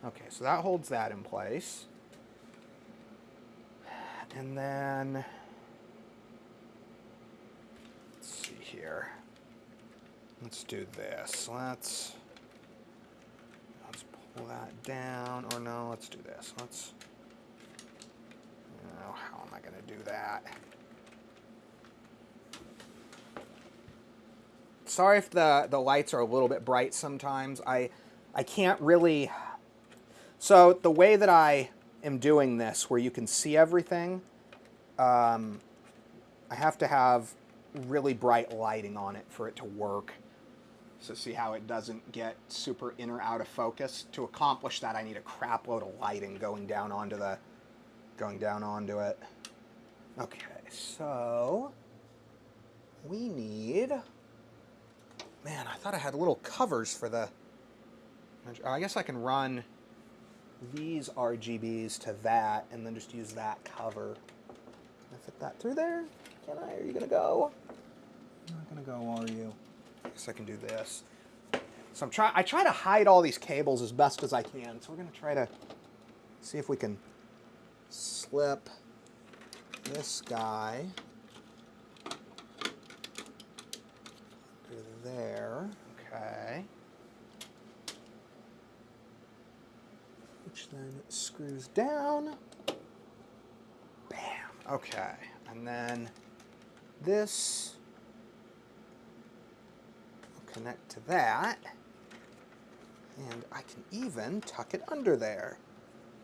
Okay, so that holds that in place. And then, let's see here. Let's do this. Let's pull that down. Or no, let's do this. Oh, how am I going to do that? Sorry if the lights are a little bit bright sometimes. I can't really... So the way that I am doing this, where you can see everything, I have to have really bright lighting on it for it to work. So see how it doesn't get super in or out of focus? To accomplish that, I need a crap load of lighting going down onto it. Okay, so we need, man, I thought I had little covers for the, I guess I can run these RGBs to that and then just use that cover. Can I fit that through there? Can I? Are you gonna go? You're not gonna go, are you? I guess I can do this. So I try to hide all these cables as best as I can. So we're gonna try to see if we can slip this guy under there. Okay. Which then screws down. Bam. Okay. And then this will connect to that. And I can even tuck it under there.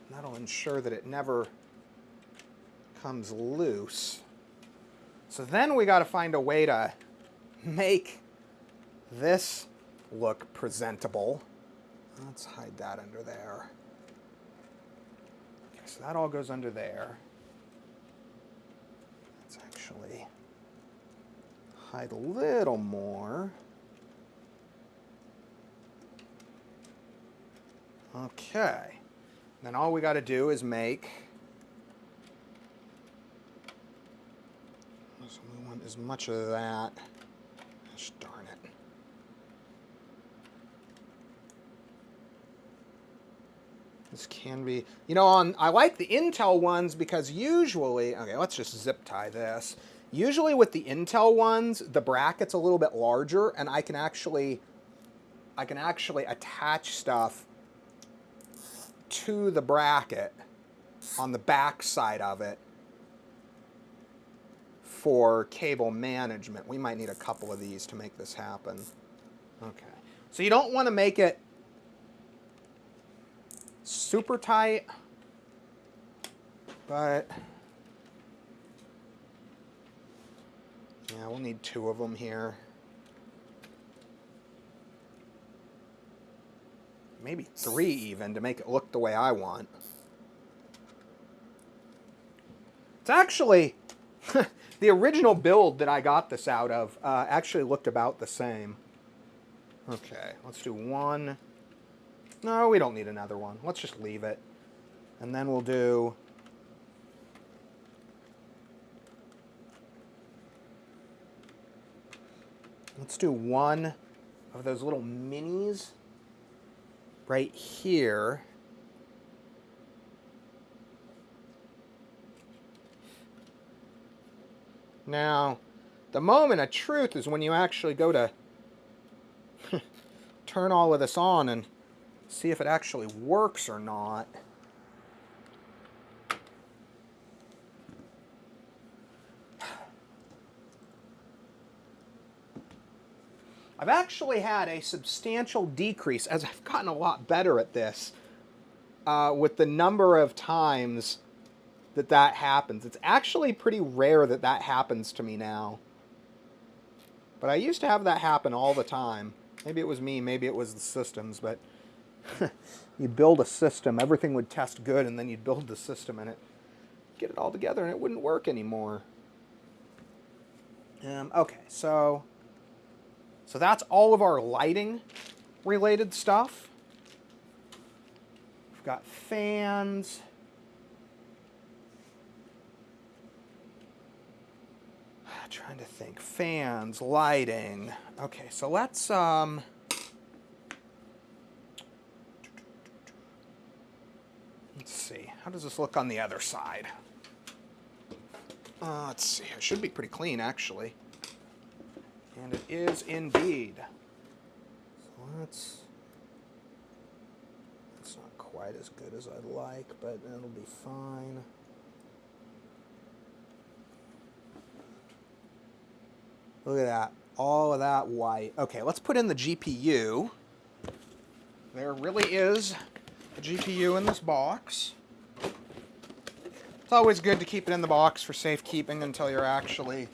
And that'll ensure that it never comes loose. So then we got to find a way to make this look presentable. Let's hide that under there. Okay, so that all goes under there. Let's actually hide a little more. Okay. Then all we got to do is make, so we want as much of that. Gosh darn it. This can be, you know, I like the Intel ones because usually, okay, let's just zip tie this. Usually with the Intel ones, the bracket's a little bit larger and I can actually attach stuff to the bracket on the back side of it for cable management. We might need a couple of these to make this happen. Okay. So you don't want to make it super tight, but yeah, we'll need 2 of them here. Maybe 3 even to make it look the way I want. It's actually, the original build that I got this out of actually looked about the same. Okay, let's do 1. No, we don't need another one. Let's just leave it. And then we'll do, let's do 1 of those little minis right here. Now, the moment of truth is when you actually go to turn all of this on and see if it actually works or not. I've actually had a substantial decrease as I've gotten a lot better at this with the number of times that happens. It's actually pretty rare that happens to me now. But I used to have that happen all the time. Maybe it was me, maybe it was the systems, but you'd build a system, everything would test good, and then you'd build the system and get it all together and it wouldn't work anymore. Okay, so that's all of our lighting related stuff. We've got fans. Trying to think. Fans, lighting. Okay, so let's let's see. How does this look on the other side? Let's see. It should be pretty clean, actually. And it is indeed. So it's not quite as good as I'd like, but it'll be fine. Look at that. All of that white. Okay, let's put in the GPU. There really is a GPU in this box. It's always good to keep it in the box for safekeeping until you're actually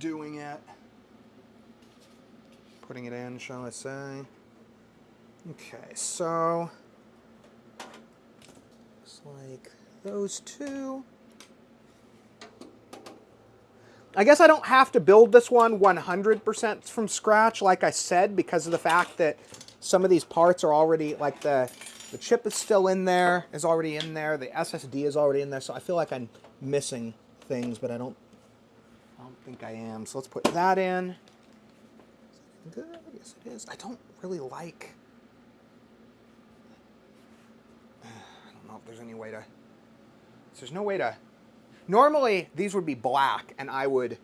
doing it. Putting it in, shall I say. Okay, so looks like those two. I guess I don't have to build this one 100% from scratch, like I said, because of the fact that some of these parts are already, like the chip is still in there, is already in there, the SSD is already in there, so I feel like I'm missing things, but I don't think I am. So let's put that in. Good, yes it is. I don't really like, I don't know if there's any way to, there's no way to, normally these would be black and I would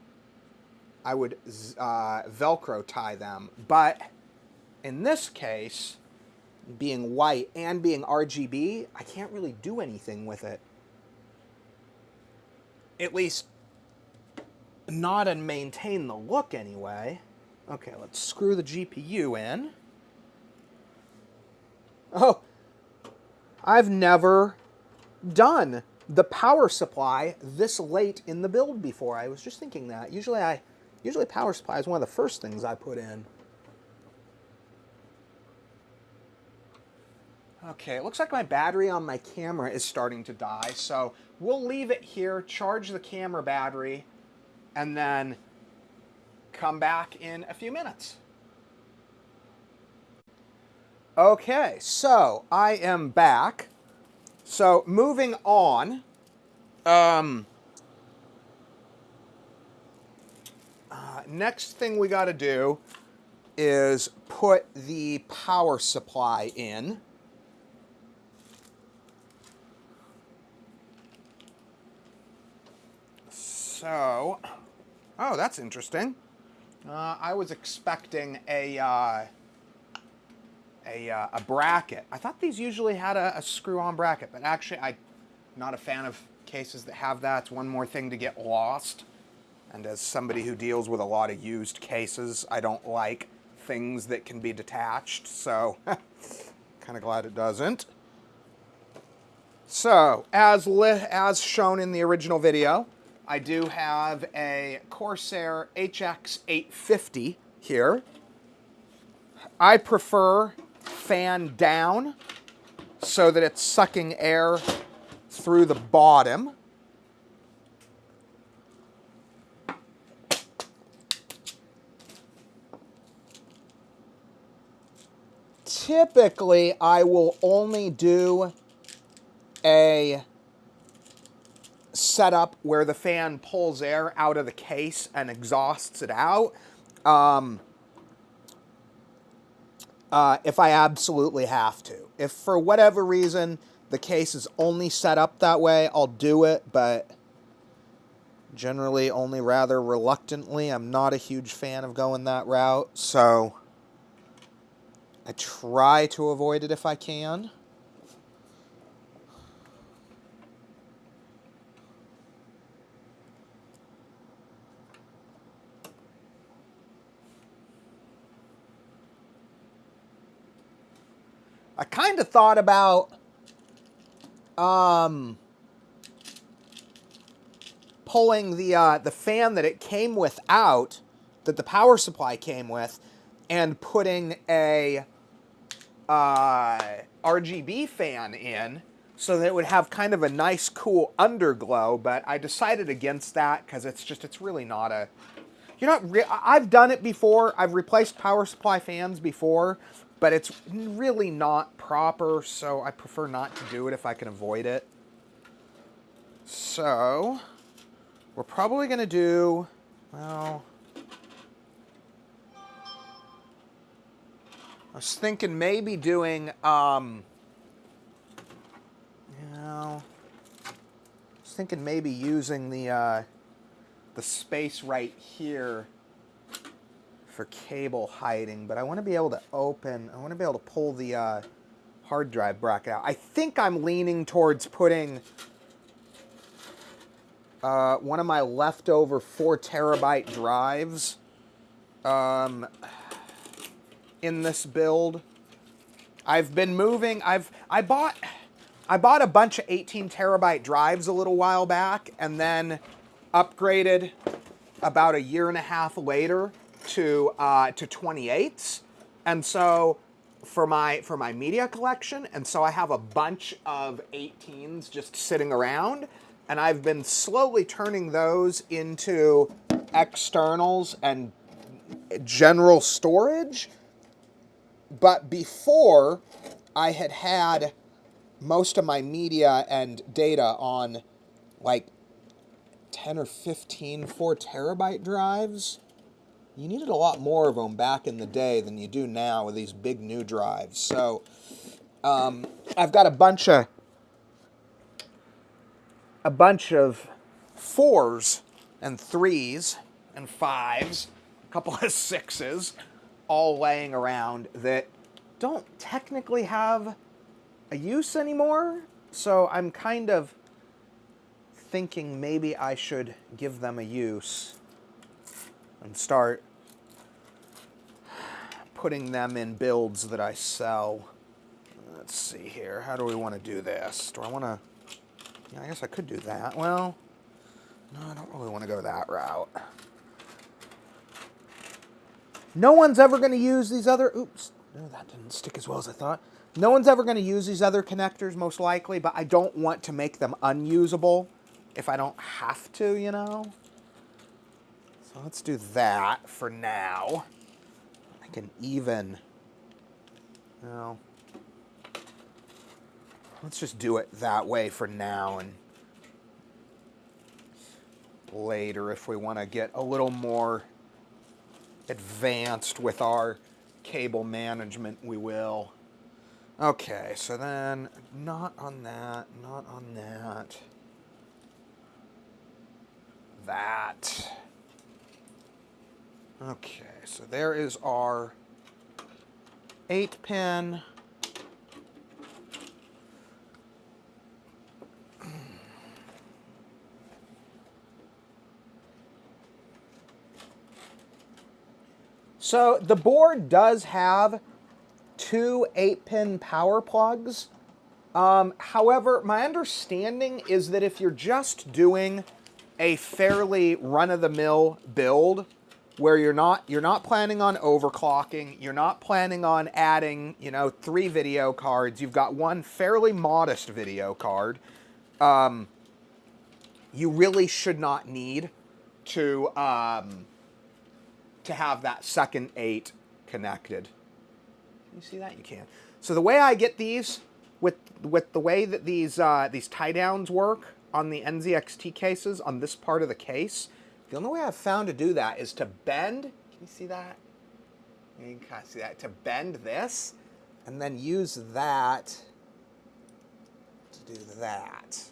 Velcro tie them, but in this case, being white and being RGB, I can't really do anything with it. At least not and maintain the look anyway. Okay, let's screw the GPU in. Oh, I've never done the power supply this late in the build before. I was just thinking that. Usually power supply is one of the first things I put in. Okay, it looks like my battery on my camera is starting to die, so we'll leave it here, charge the camera battery, and then come back in a few minutes. Okay, so I am back. So moving on, next thing we got to do is put the power supply in. So, oh, that's interesting. I was expecting a bracket. I thought these usually had a screw-on bracket, but actually I'm not a fan of cases that have that. It's one more thing to get lost. And as somebody who deals with a lot of used cases, I don't like things that can be detached, so kind of glad it doesn't. So, as shown in the original video, I do have a Corsair HX850 here. I prefer fan down so that it's sucking air through the bottom. Typically, I will only do a setup where the fan pulls air out of the case and exhausts it out. If I absolutely have to. If for whatever reason the case is only set up that way, I'll do it, but generally only rather reluctantly. I'm not a huge fan of going that route, so I try to avoid it if I can. I kind of thought about pulling the fan that it came with out, that the power supply came with, and putting a RGB fan in so that it would have kind of a nice cool underglow, but I decided against that because it's really not a, I've done it before. I've replaced power supply fans before, but it's really not proper, so I prefer not to do it if I can avoid it. So, we're probably going to do, well, I was thinking maybe doing, using the space right here for cable hiding, but I want to be able to pull the hard drive bracket out. I think I'm leaning towards putting one of my leftover 4 terabyte drives in this build. I've been moving. I bought a bunch of 18 terabyte drives a little while back and then upgraded about a year and a half later to 28s, and so for my media collection, and so I have a bunch of 18s just sitting around, and I've been slowly turning those into externals and general storage. But before, I had most of my media and data on like 10 or 15 4-terabyte drives. You needed a lot more of them back in the day than you do now with these big new drives. So I've got a bunch of 4s and 3s and 5s, a couple of 6s, all laying around that don't technically have a use anymore. So I'm kind of thinking maybe I should give them a use and start putting them in builds that I sell. Let's see here. How do we want to do this? Do I want to... Yeah, I guess I could do that. Well, no, I don't really want to go that route. No one's ever going to use these other... Oops. No, that didn't stick as well as I thought. No one's ever going to use these other connectors, most likely, but I don't want to make them unusable if I don't have to, you know? So let's do that for now. I can even... Well, let's just do it that way for now, and later, if we want to get a little more advanced with our cable management, we will. Okay, so then not on that, not on that. That. Okay, so there is our 8-pin. So the board does have 2 8-pin power plugs. However, my understanding is that if you're just doing a fairly run-of-the-mill build, where you're not planning on overclocking, you're not planning on adding, 3 video cards, you've got one fairly modest video card, you really should not need to have that second 8 connected. Can you see that? You can. So the way I get these, with the way that these tie downs work on the NZXT cases on this part of the case, the only way I've found to do that is to bend. Can you see that? You can kind of see that. To bend this, and then use that to do that.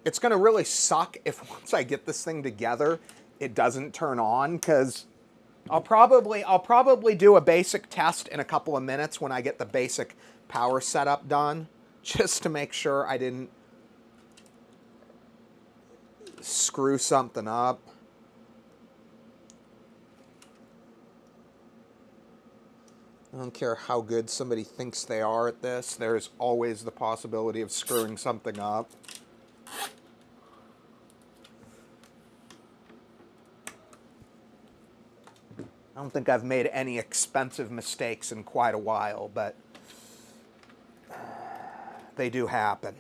It's going to really suck if once I get this thing together, it doesn't turn on, because I'll probably do a basic test in a couple of minutes when I get the basic power setup done, just to make sure I didn't screw something up. I don't care how good somebody thinks they are at this, there's always the possibility of screwing something up. I don't think I've made any expensive mistakes in quite a while, but they do happen.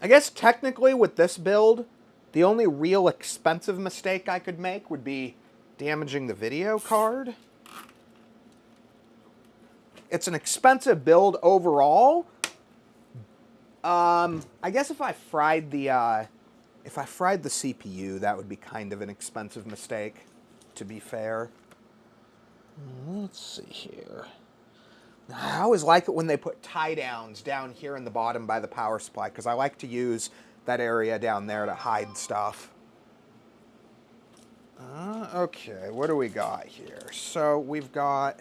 I guess technically with this build, the only real expensive mistake I could make would be damaging the video card. It's an expensive build overall. I guess if I fried the CPU, that would be kind of an expensive mistake, to be fair. Let's see here. I always like it when they put tie downs down here in the bottom by the power supply, because I like to use that area down there to hide stuff. Okay, what do we got here? So we've got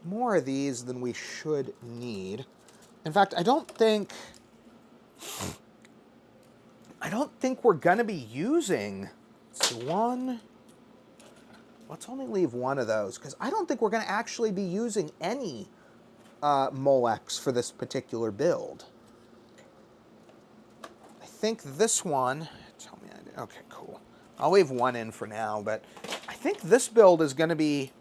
more of these than we should need. In fact, I don't think we're going to be using... So 1, let's only leave one of those, because I don't think we're going to actually be using any Molex for this particular build. I think this one, tell me I did, okay, cool. I'll leave one in for now, but I think this build is going to be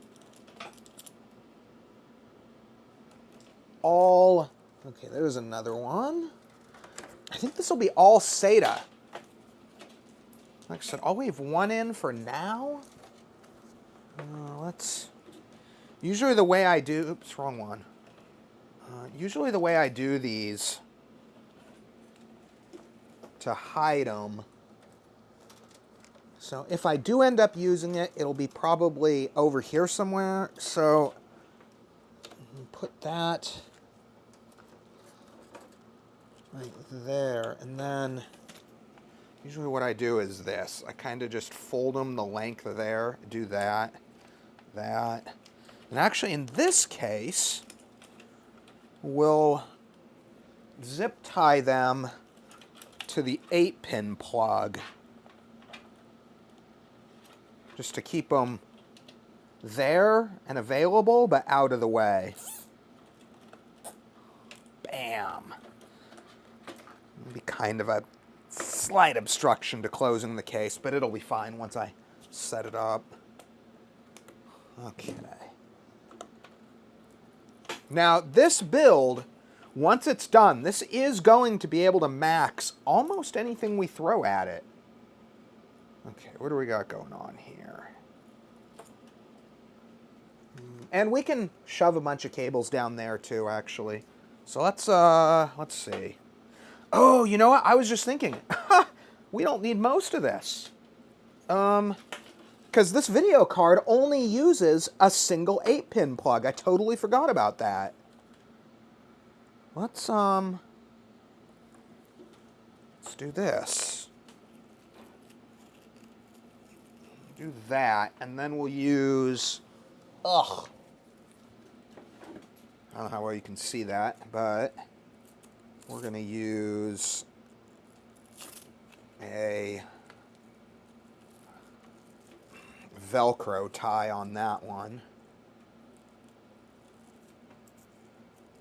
all, okay, there's another one. I think this will be all SATA. Like I said, I'll leave one in for now. Usually the way I do, oops, wrong one. Usually the way I do these to hide them. So if I do end up using it, it'll be probably over here somewhere. So put that right there. And then usually what I do is this. I kind of just fold them the length of there, do that, that. And actually in this case, we'll zip tie them to the 8-pin plug, just to keep them there and available, but out of the way. Bam. It'll be kind of a slight obstruction to closing the case, but it'll be fine once I set it up. Okay. Now, this build, once it's done, this is going to be able to max almost anything we throw at it. Okay, what do we got going on here? And we can shove a bunch of cables down there too, actually. So let's see. Oh, you know what? I was just thinking, we don't need most of this. Because this video card only uses a single 8-pin plug. I totally forgot about that. Let's do this. Do that, and then we'll use, I don't know how well you can see that, but we're going to use a Velcro tie on that one.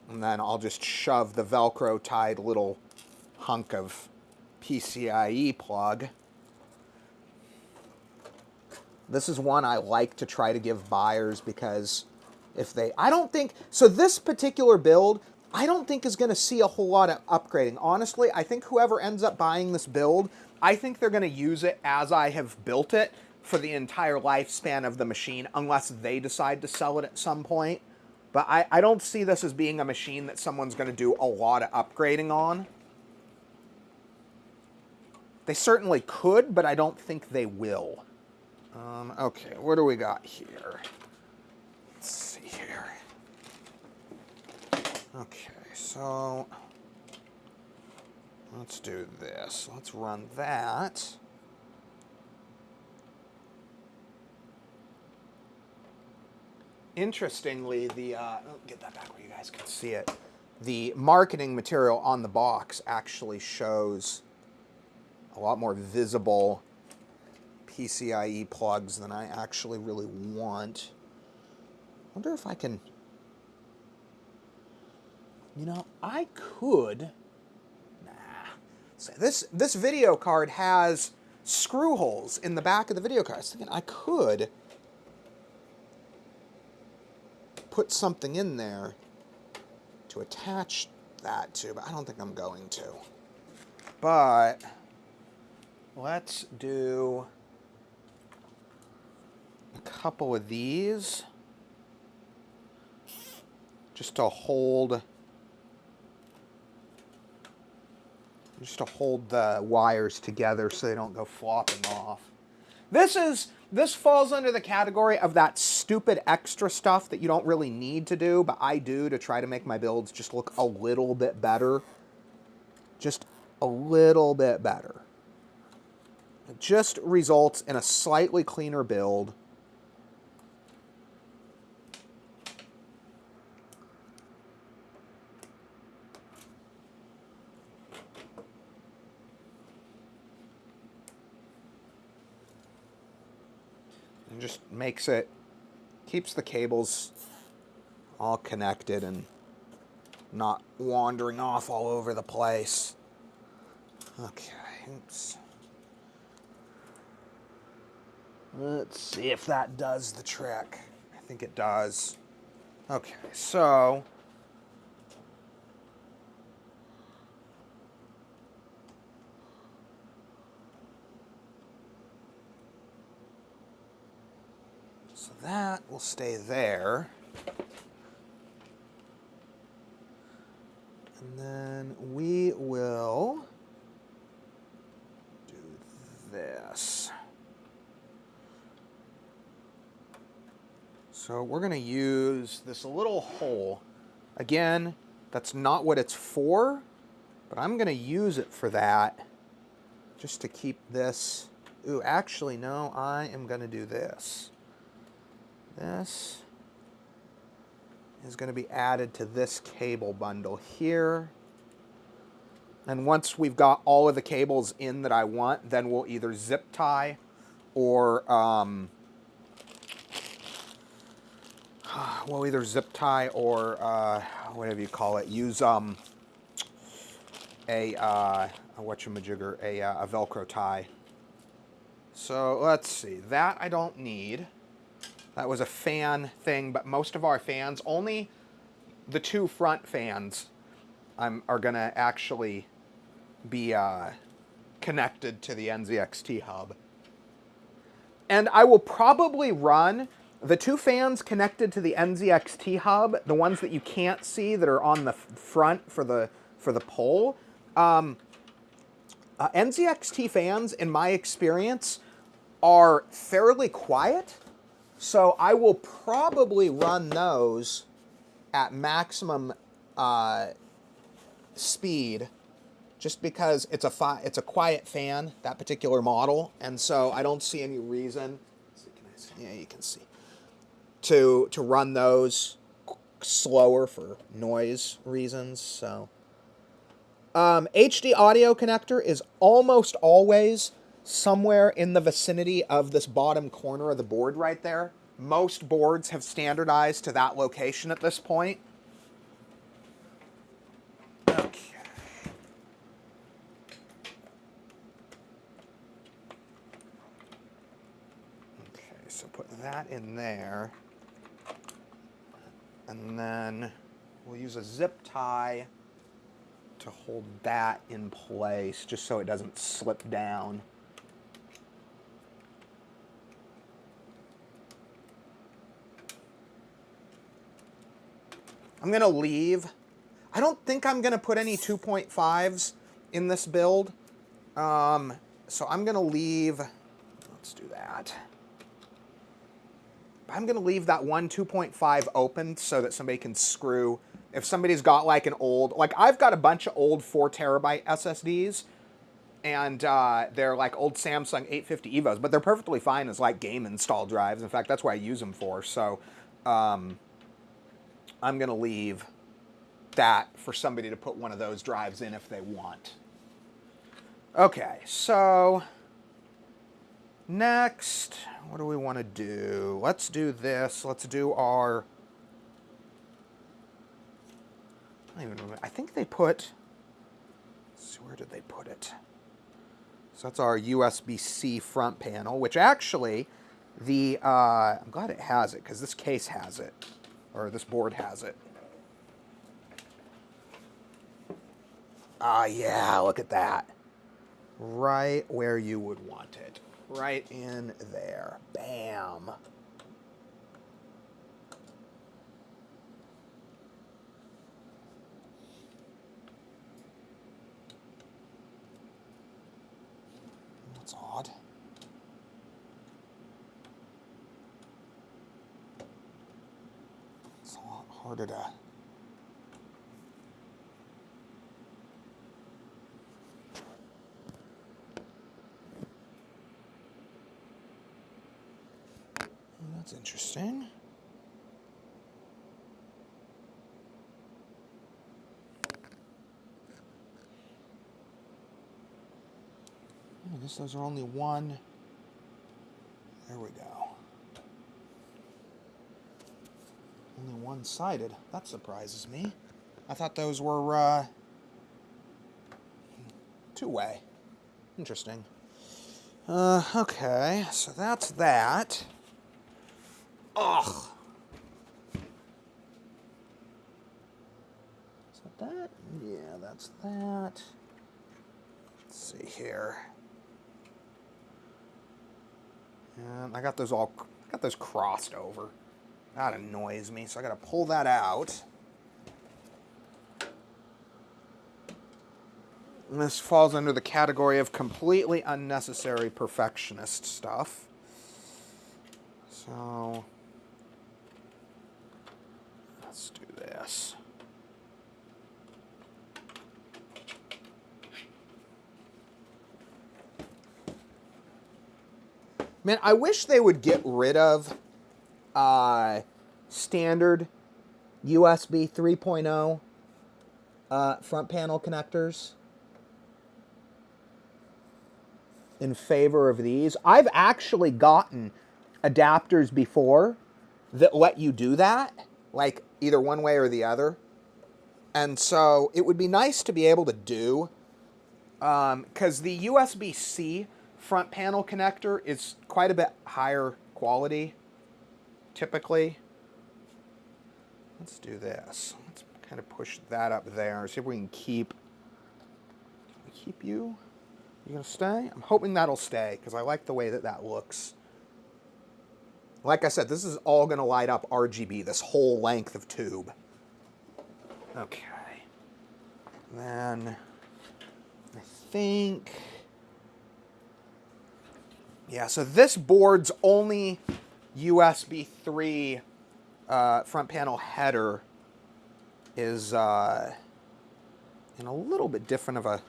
And then I'll just shove the Velcro tied little hunk of PCIe plug. This is one I like to try to give buyers because if they, I don't think, so this particular build, I don't think is going to see a whole lot of upgrading. Honestly, I think whoever ends up buying this build, I think they're going to use it as I have built it for the entire lifespan of the machine, unless they decide to sell it at some point. But I don't see this as being a machine that someone's going to do a lot of upgrading on. They certainly could, but I don't think they will. Okay, what do we got here? Let's see here. Okay, so let's do this. Let's run that. Interestingly, get that back where you guys can see it. The marketing material on the box actually shows a lot more visible PCIe plugs than I actually really want. I wonder if I can, you know, I could, so this video card has screw holes in the back of the video card. I was thinking I could put something in there to attach that to, but I don't think I'm going to. But let's do a couple of these just to hold the wires together so they don't go flopping off. This falls under the category of that stupid extra stuff that you don't really need to do, but I do to try to make my builds just look a little bit better. Just a little bit better. It just results in a slightly cleaner build. just makes it, keeps the cables all connected and not wandering off all over the place. Okay, oops. Let's see if that does the trick. I think it does. Okay, so that will stay there. And then we will do this. So we're going to use this little hole. Again, that's not what it's for, but I'm going to use it for that, just to keep this. Ooh, actually, no, I am going to do this. This is going to be added to this cable bundle here. And once we've got all of the cables in that I want, then we'll either zip tie or whatever you call it, use a whatchamajigger, a Velcro tie. So let's see, that I don't need. That was a fan thing, but most of our fans, only the two front fans are going to actually be connected to the NZXT hub. And I will probably run the two fans connected to the NZXT hub, the ones that you can't see that are on the front for the pole. NZXT fans, in my experience, are fairly quiet. So I will probably run those at maximum speed, just because it's a quiet fan, that particular model, and so I don't see any reason. Yeah, you can see to run those slower for noise reasons. So HD audio connector is almost always somewhere in the vicinity of this bottom corner of the board right there. Most boards have standardized to that location at this point. Okay. Okay, so put that in there. And then we'll use a zip tie to hold that in place, just so it doesn't slip down. I'm going to leave. I don't think I'm going to put any 2.5s in this build. So I'm going to leave, let's do that. I'm going to leave that one 2.5 open so that somebody can screw. If somebody's got like an old, like I've got a bunch of old 4 terabyte SSDs, and they're like old Samsung 850 EVOs, but they're perfectly fine as like game install drives. In fact, that's what I use them for. So I'm going to leave that for somebody to put one of those drives in if they want. Okay, so next, what do we want to do? Let's do this. Let's do our, I don't even remember. I think they put, let's see, where did they put it? So that's our USB-C front panel, which actually, I'm glad it has it, because this case has it, or this board has it. Ah, yeah, look at that. Right where you would want it. Right in there. Bam. That's odd. It's a lot harder to... That's interesting. I guess those are only one. There we go. one-sided. That surprises me. I thought those were two-way. Interesting. Okay, so that's that. Ugh. Is that that? Yeah, that's that. Let's see here. And I got those crossed over. That annoys me, so I gotta pull that out. And this falls under the category of completely unnecessary perfectionist stuff. So let's do this. Man, I wish they would get rid of standard USB 3.0 front panel connectors in favor of these. I've actually gotten adapters before that let you do that, like either one way or the other. And so it would be nice to be able to do, because the USB-C front panel connector is quite a bit higher quality, typically. Let's do this. Let's kind of push that up there. See if we can keep you. You gonna stay? I'm hoping that'll stay, because I like the way that looks. Like I said, this is all gonna light up RGB, this whole length of tube. Okay. Then I think, yeah, so this board's only USB 3 front panel header is in a little bit different of a,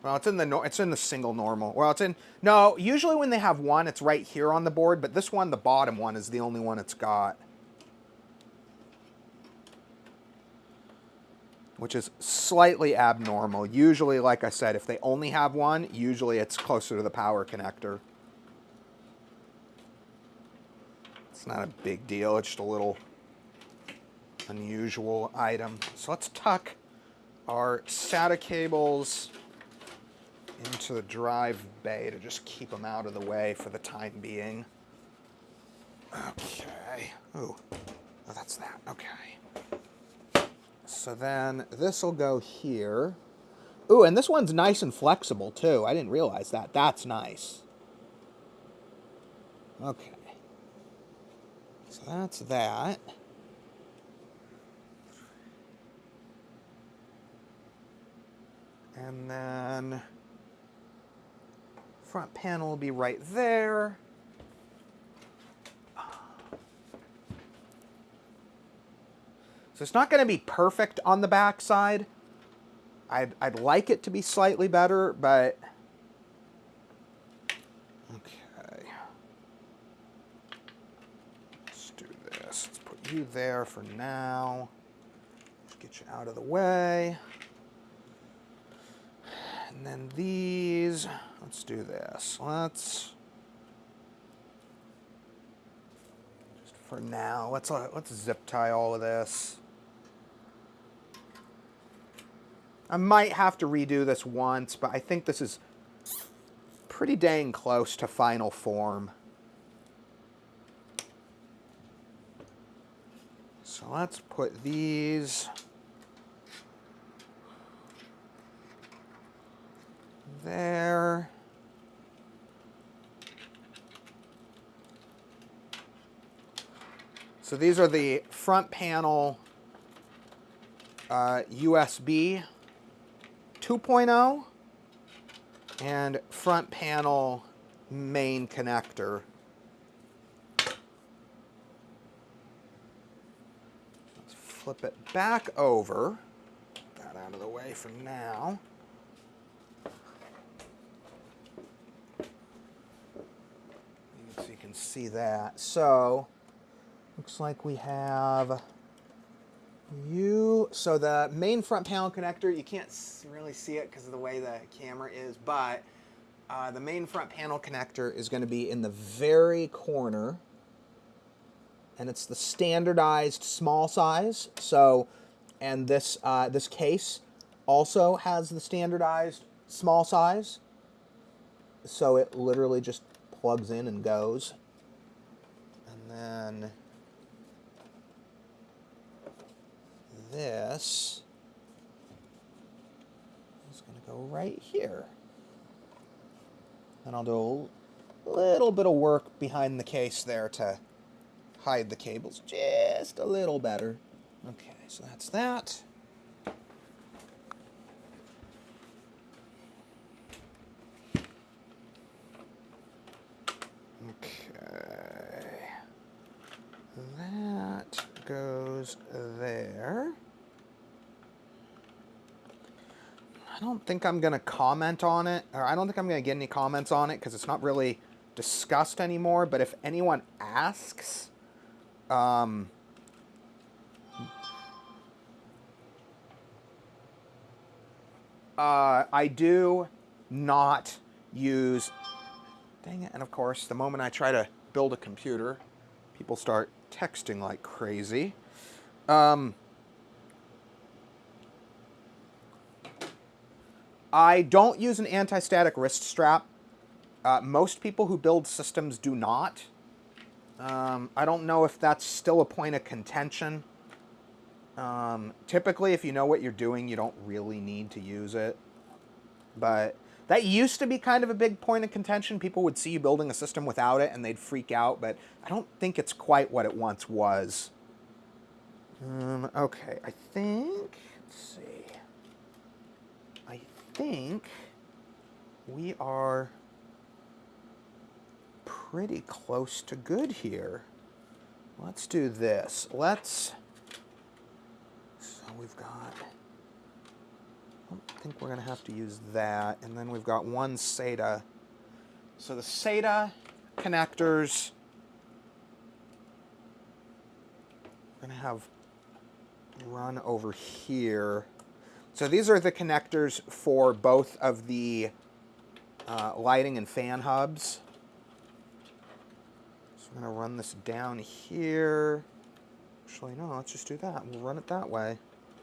well, it's in the single normal. Well, no, usually when they have one, it's right here on the board, but this one, the bottom one, is the only one it's got. Which is slightly abnormal. Usually, like I said, if they only have one, usually it's closer to the power connector. It's not a big deal, it's just a little unusual item. So let's tuck our SATA cables into the drive bay to just keep them out of the way for the time being. Okay. Ooh. Oh, that's that. Okay. So then this will go here. Ooh, and this one's nice and flexible too. I didn't realize that. That's nice. Okay. So that's that. And then front panel will be right there. So it's not going to be perfect on the back side. I'd like it to be slightly better, but okay. Let's do this. Let's put you there for now. Just get you out of the way. And then these, let's do this. Let's, just for now, let's zip tie all of this. I might have to redo this once, but I think this is pretty dang close to final form. So let's put these there. So these are the front panel USB 2.0 and front panel main connector. Let's flip it back over. Get that out of the way for now. So you can see that. So looks like we have so the main front panel connector, you can't really see it because of the way the camera is, but the main front panel connector is going to be in the very corner and it's the standardized small size. So, and this this case also has the standardized small size. So it literally just plugs in and goes. And then this is going to go right here. And I'll do a little bit of work behind the case there to hide the cables just a little better. Okay, so that's that. Okay. That goes there. I don't think I'm going to comment on it, or I don't think I'm going to get any comments on it because it's not really discussed anymore. But if anyone asks, I do not use, dang it, and of course, the moment I try to build a computer, people start texting like crazy. I don't use an anti-static wrist strap. Most people who build systems do not. I don't know if that's still a point of contention. Typically, if you know what you're doing, you don't really need to use it. But that used to be kind of a big point of contention. People would see you building a system without it, and they'd freak out. But I don't think it's quite what it once was. Okay, I think... Let's see. I think we are pretty close to good here. Let's do this. So we've got, I don't think we're going to have to use that. And then we've got one SATA. So the SATA connectors, we're going to have run over here. So these are the connectors for both of the lighting and fan hubs. So I'm going to run this down here. Actually, no, let's just do that. We'll run it that way.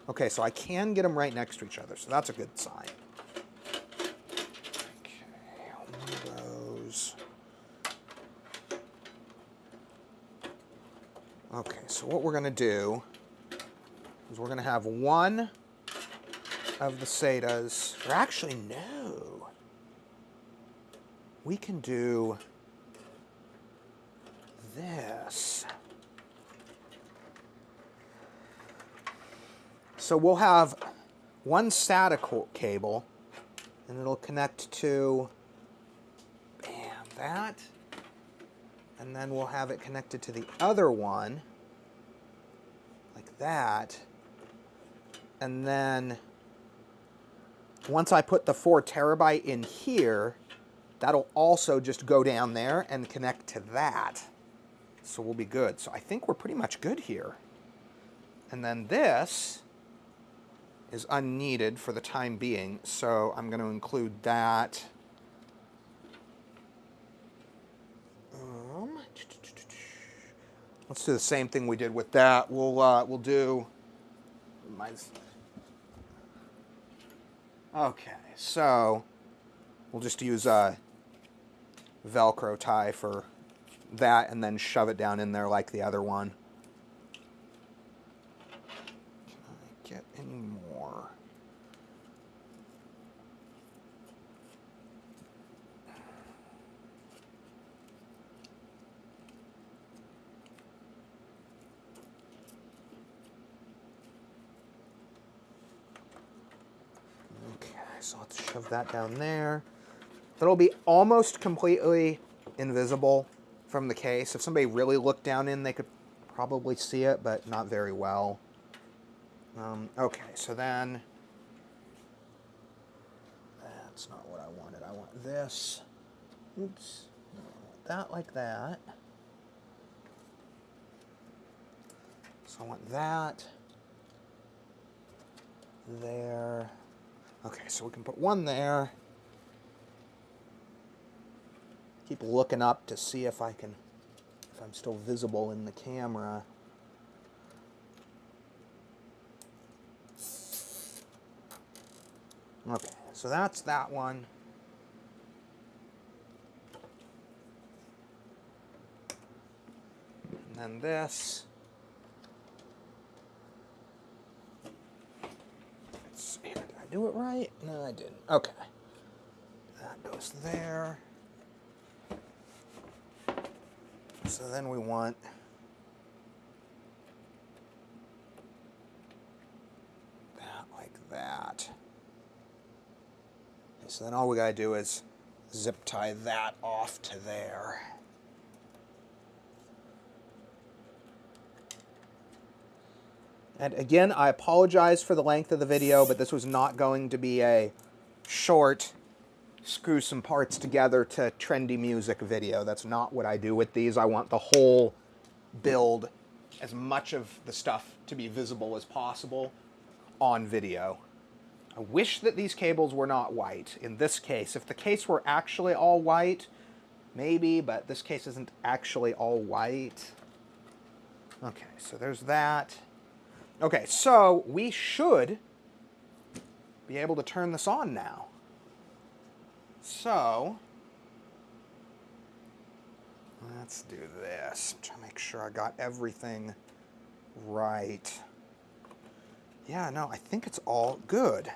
Okay, so I can get them right next to each other, so that's a good sign. Okay, one of those. Okay, so what we're going to do is we're going to have one of the SATAs, or actually, no. We can do this. So we'll have one SATA cable, and it'll connect to, bam, that. And then we'll have it connected to the other one, like that. And then once I put the 4 terabyte in here, that'll also just go down there and connect to that. So we'll be good. So I think we're pretty much good here. And then this is unneeded for the time being, so I'm going to include that. Let's do the same thing we did with that. We'll do my. Okay, so we'll just use a Velcro tie for that, and then shove it down in there like the other one. Can I get any more? Okay, so let's shove that down there. That'll be almost completely invisible from the case. If somebody really looked down in, they could probably see it, but not very well. Okay, so then that's not what I wanted. I want this. Oops. I want that like that. So I want that there. Okay, so we can put one there. Keep looking up to see if I can I'm still visible in the camera. Okay, so that's that one. And then this. Let's see here. Did I do it right? No, I didn't. Okay. That goes there. So then we want that like that. Okay, so then all we gotta do is zip tie that off to there. And again, I apologize for the length of the video, but this was not going to be a short, screw some parts together to trendy music video. That's not what I do with these. I want the whole build, as much of the stuff to be visible as possible on video. I wish that these cables were not white. In this case, if the case were actually all white, maybe, but this case isn't actually all white. Okay, so there's that. Okay, so we should be able to turn this on now. So, let's do this. I'm trying to make sure I got everything right. Yeah, no, I think it's all good.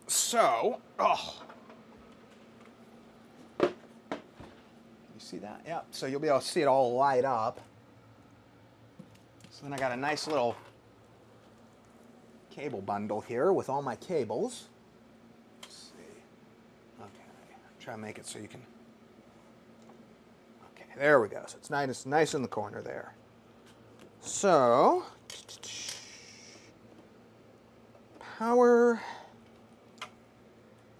So, you see that? Yeah, so you'll be able to see it all light up. So then I got a nice little cable bundle here with all my cables. Let's see. Okay, try to make it so you can. Okay, there we go. So it's nice in the corner there. So, power,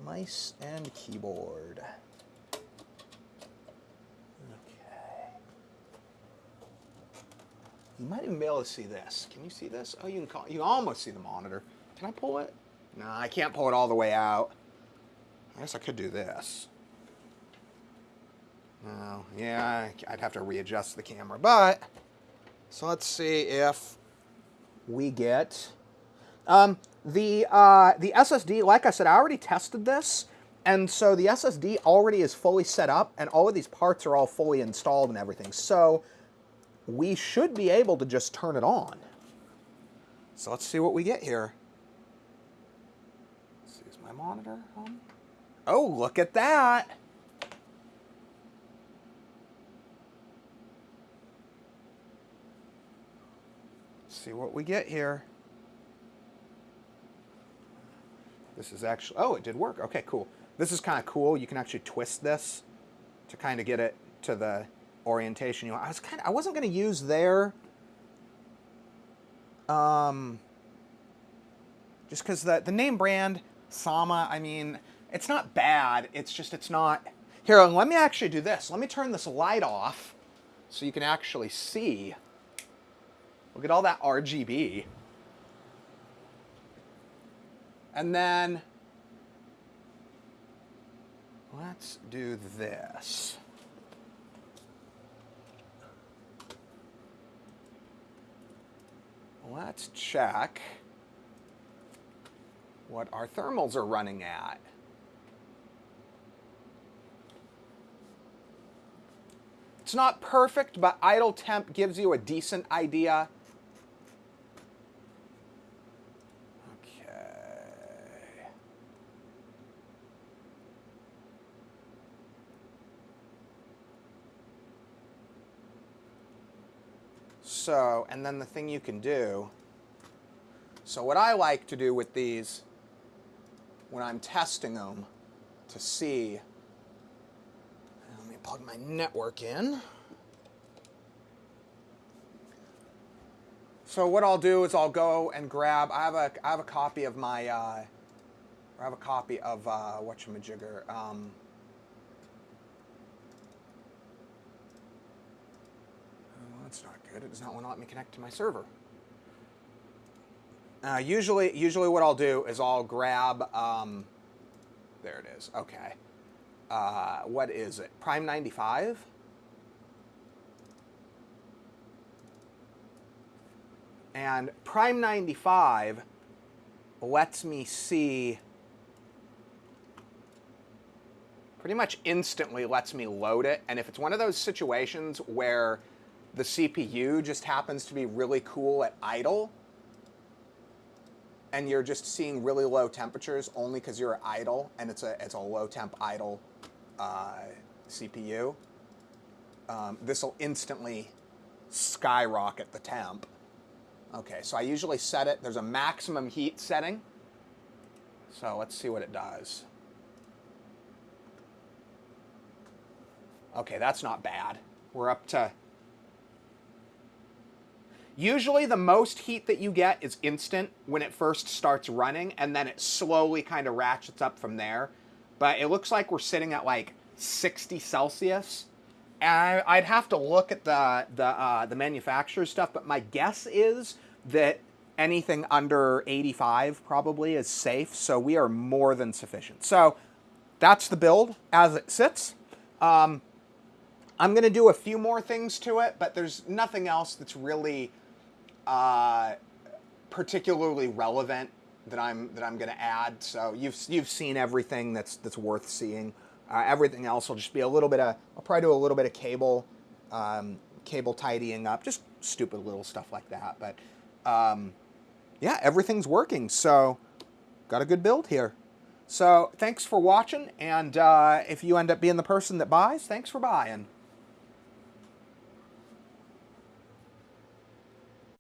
mice, and keyboard. You might even be able to see this. Can you see this? Oh, you can almost see the monitor. Can I pull it? No, I can't pull it all the way out. I guess I could do this. No, yeah, I'd have to readjust the camera. But, so let's see if we get... the SSD, like I said, I already tested this. And so the SSD already is fully set up, and all of these parts are all fully installed and everything. So we should be able to just turn it on. So let's see what we get here. Let's see, is my monitor on? Oh, look at that. Let's see what we get here. This is actually, oh, it did work. Okay, cool. This is kind of cool. You can actually twist this to kind of get it to the orientation you want. I wasn't going to use their just because the name brand Sama, I mean, it's not bad, it's just it's not. Here, let me actually do this. Let me turn this light off so you can actually see. Look at all that RGB. And then let's do this. Let's check what our thermals are running at. It's not perfect, but idle temp gives you a decent idea. Okay. So, and then the thing you can do, so what I like to do with these when I'm testing them to see, let me plug my network in. So what I'll do is I'll go and grab, I have a copy of my, whatchamajigger, that's not good. It does not want to let me connect to my server. Usually what I'll do is I'll grab, there it is, okay. What is it? Prime 95? And Prime 95 lets me see, pretty much instantly lets me load it. And if it's one of those situations where the CPU just happens to be really cool at idle, and you're just seeing really low temperatures only because you're idle, and it's a low temp idle CPU, this will instantly skyrocket the temp. Okay, so I usually set it, there's a maximum heat setting. So let's see what it does. Okay, that's not bad. We're up to... Usually the most heat that you get is instant when it first starts running, and then it slowly kind of ratchets up from there. But it looks like we're sitting at like 60 Celsius. And I'd have to look at the manufacturer's stuff, but my guess is that anything under 85 probably is safe, so we are more than sufficient. So that's the build as it sits. I'm going to do a few more things to it, but there's nothing else that's really particularly relevant that I'm going to add. So you've seen everything that's worth seeing. Everything else will just be a little bit of, I'll probably do a little bit of cable tidying up, just stupid little stuff like that. But yeah, everything's working. So got a good build here. So thanks for watching. And if you end up being the person that buys, thanks for buying.